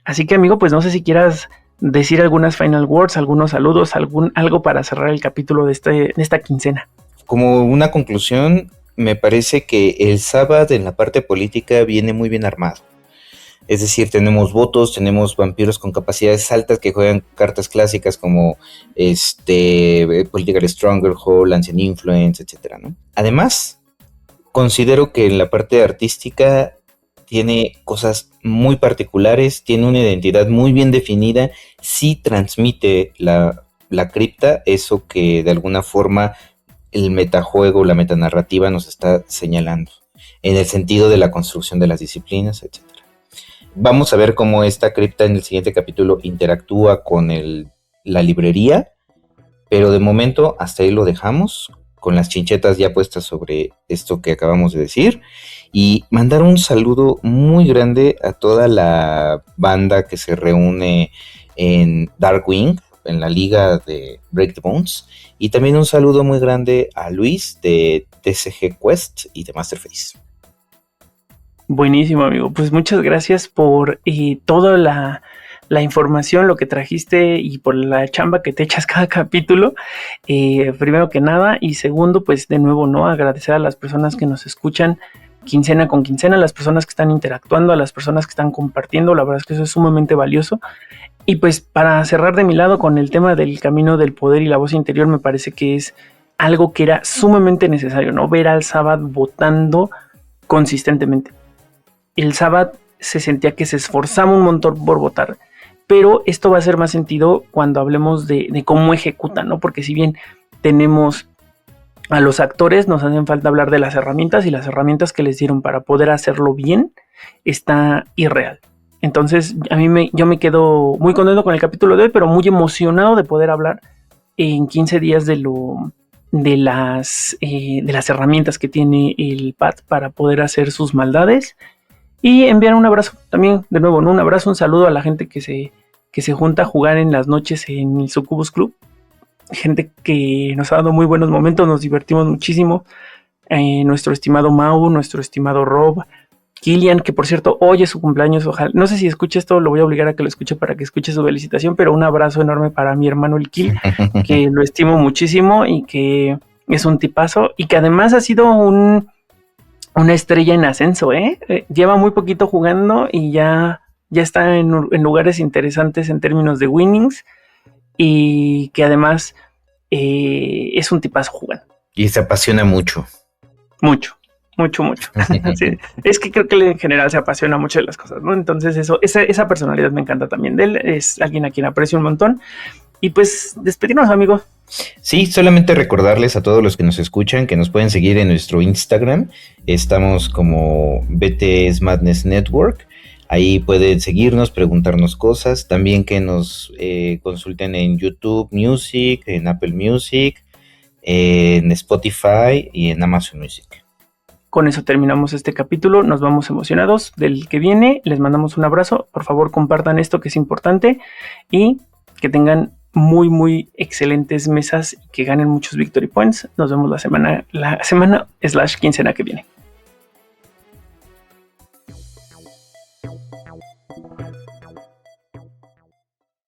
Speaker 2: Así que, amigo, pues no sé si quieras decir algunas final words, algunos saludos, algo para cerrar el capítulo de esta quincena.
Speaker 3: Como una conclusión, me parece que el Sabbath en la parte política viene muy bien armado. Es decir, tenemos votos, tenemos vampiros con capacidades altas que juegan cartas clásicas como Political Stronghold, Ancient Influence, etcétera, ¿no? Además, considero que en la parte artística tiene cosas muy particulares, tiene una identidad muy bien definida, sí transmite la cripta, eso que de alguna forma el metajuego, la metanarrativa nos está señalando, en el sentido de la construcción de las disciplinas, etc. Vamos a ver cómo esta cripta en el siguiente capítulo interactúa con la librería, pero de momento hasta ahí lo dejamos, con las chinchetas ya puestas sobre esto que acabamos de decir, y mandar un saludo muy grande a toda la banda que se reúne en Darkwing, en la liga de Break the Bones, y también un saludo muy grande a Luis de TCG Quest y de Masterface.
Speaker 2: Buenísimo, amigo. Pues muchas gracias por toda la información, lo que trajiste y por la chamba que te echas cada capítulo. Primero que nada, y segundo, pues de nuevo, ¿no? Agradecer a las personas que nos escuchan quincena con quincena, a las personas que están interactuando, a las personas que están compartiendo. La verdad es que eso es sumamente valioso. Y pues para cerrar de mi lado con el tema del camino del poder y la voz interior, me parece que es algo que era sumamente necesario, ¿no? Ver al Sabbath votando consistentemente. El Sabbath se sentía que se esforzaba un montón por votar, pero esto va a hacer más sentido cuando hablemos de cómo ejecutan, ¿no? Porque si bien tenemos a los actores, nos hacen falta hablar de las herramientas, y las herramientas que les dieron para poder hacerlo bien está irreal. Entonces yo me quedo muy contento con el capítulo de hoy, pero muy emocionado de poder hablar en 15 días de las herramientas que tiene el PAT para poder hacer sus maldades. Y enviar un abrazo también, de nuevo, ¿no? Un abrazo, un saludo a la gente que se junta a jugar en las noches en el Sucubus Club. Gente que nos ha dado muy buenos momentos, nos divertimos muchísimo. Nuestro estimado Mau, nuestro estimado Rob, Kilian, que por cierto, hoy es su cumpleaños. Ojalá, no sé si escucha esto, lo voy a obligar a que lo escuche para que escuche su felicitación, pero un abrazo enorme para mi hermano el Kil, que lo estimo muchísimo y que es un tipazo y que además ha sido una estrella en ascenso, lleva muy poquito jugando y ya está en lugares interesantes en términos de winnings, y que además es un tipazo jugando.
Speaker 3: Y se apasiona mucho.
Speaker 2: Mucho. Sí, es que creo que en general se apasiona mucho de las cosas, ¿no? Entonces esa personalidad me encanta también de él, es alguien a quien aprecio un montón. Y pues despedirnos, amigos.
Speaker 3: Sí, solamente recordarles a todos los que nos escuchan que nos pueden seguir en nuestro Instagram. Estamos como BTS Madness Network. Ahí pueden seguirnos, preguntarnos cosas. También que nos consulten en YouTube Music, en Apple Music, en Spotify y en Amazon Music.
Speaker 2: Con eso terminamos este capítulo. Nos vamos emocionados del que viene. Les mandamos un abrazo. Por favor, compartan esto, que es importante. Y que tengan muy, muy excelentes mesas y que ganen muchos victory points. Nos vemos la semana /quincena que viene.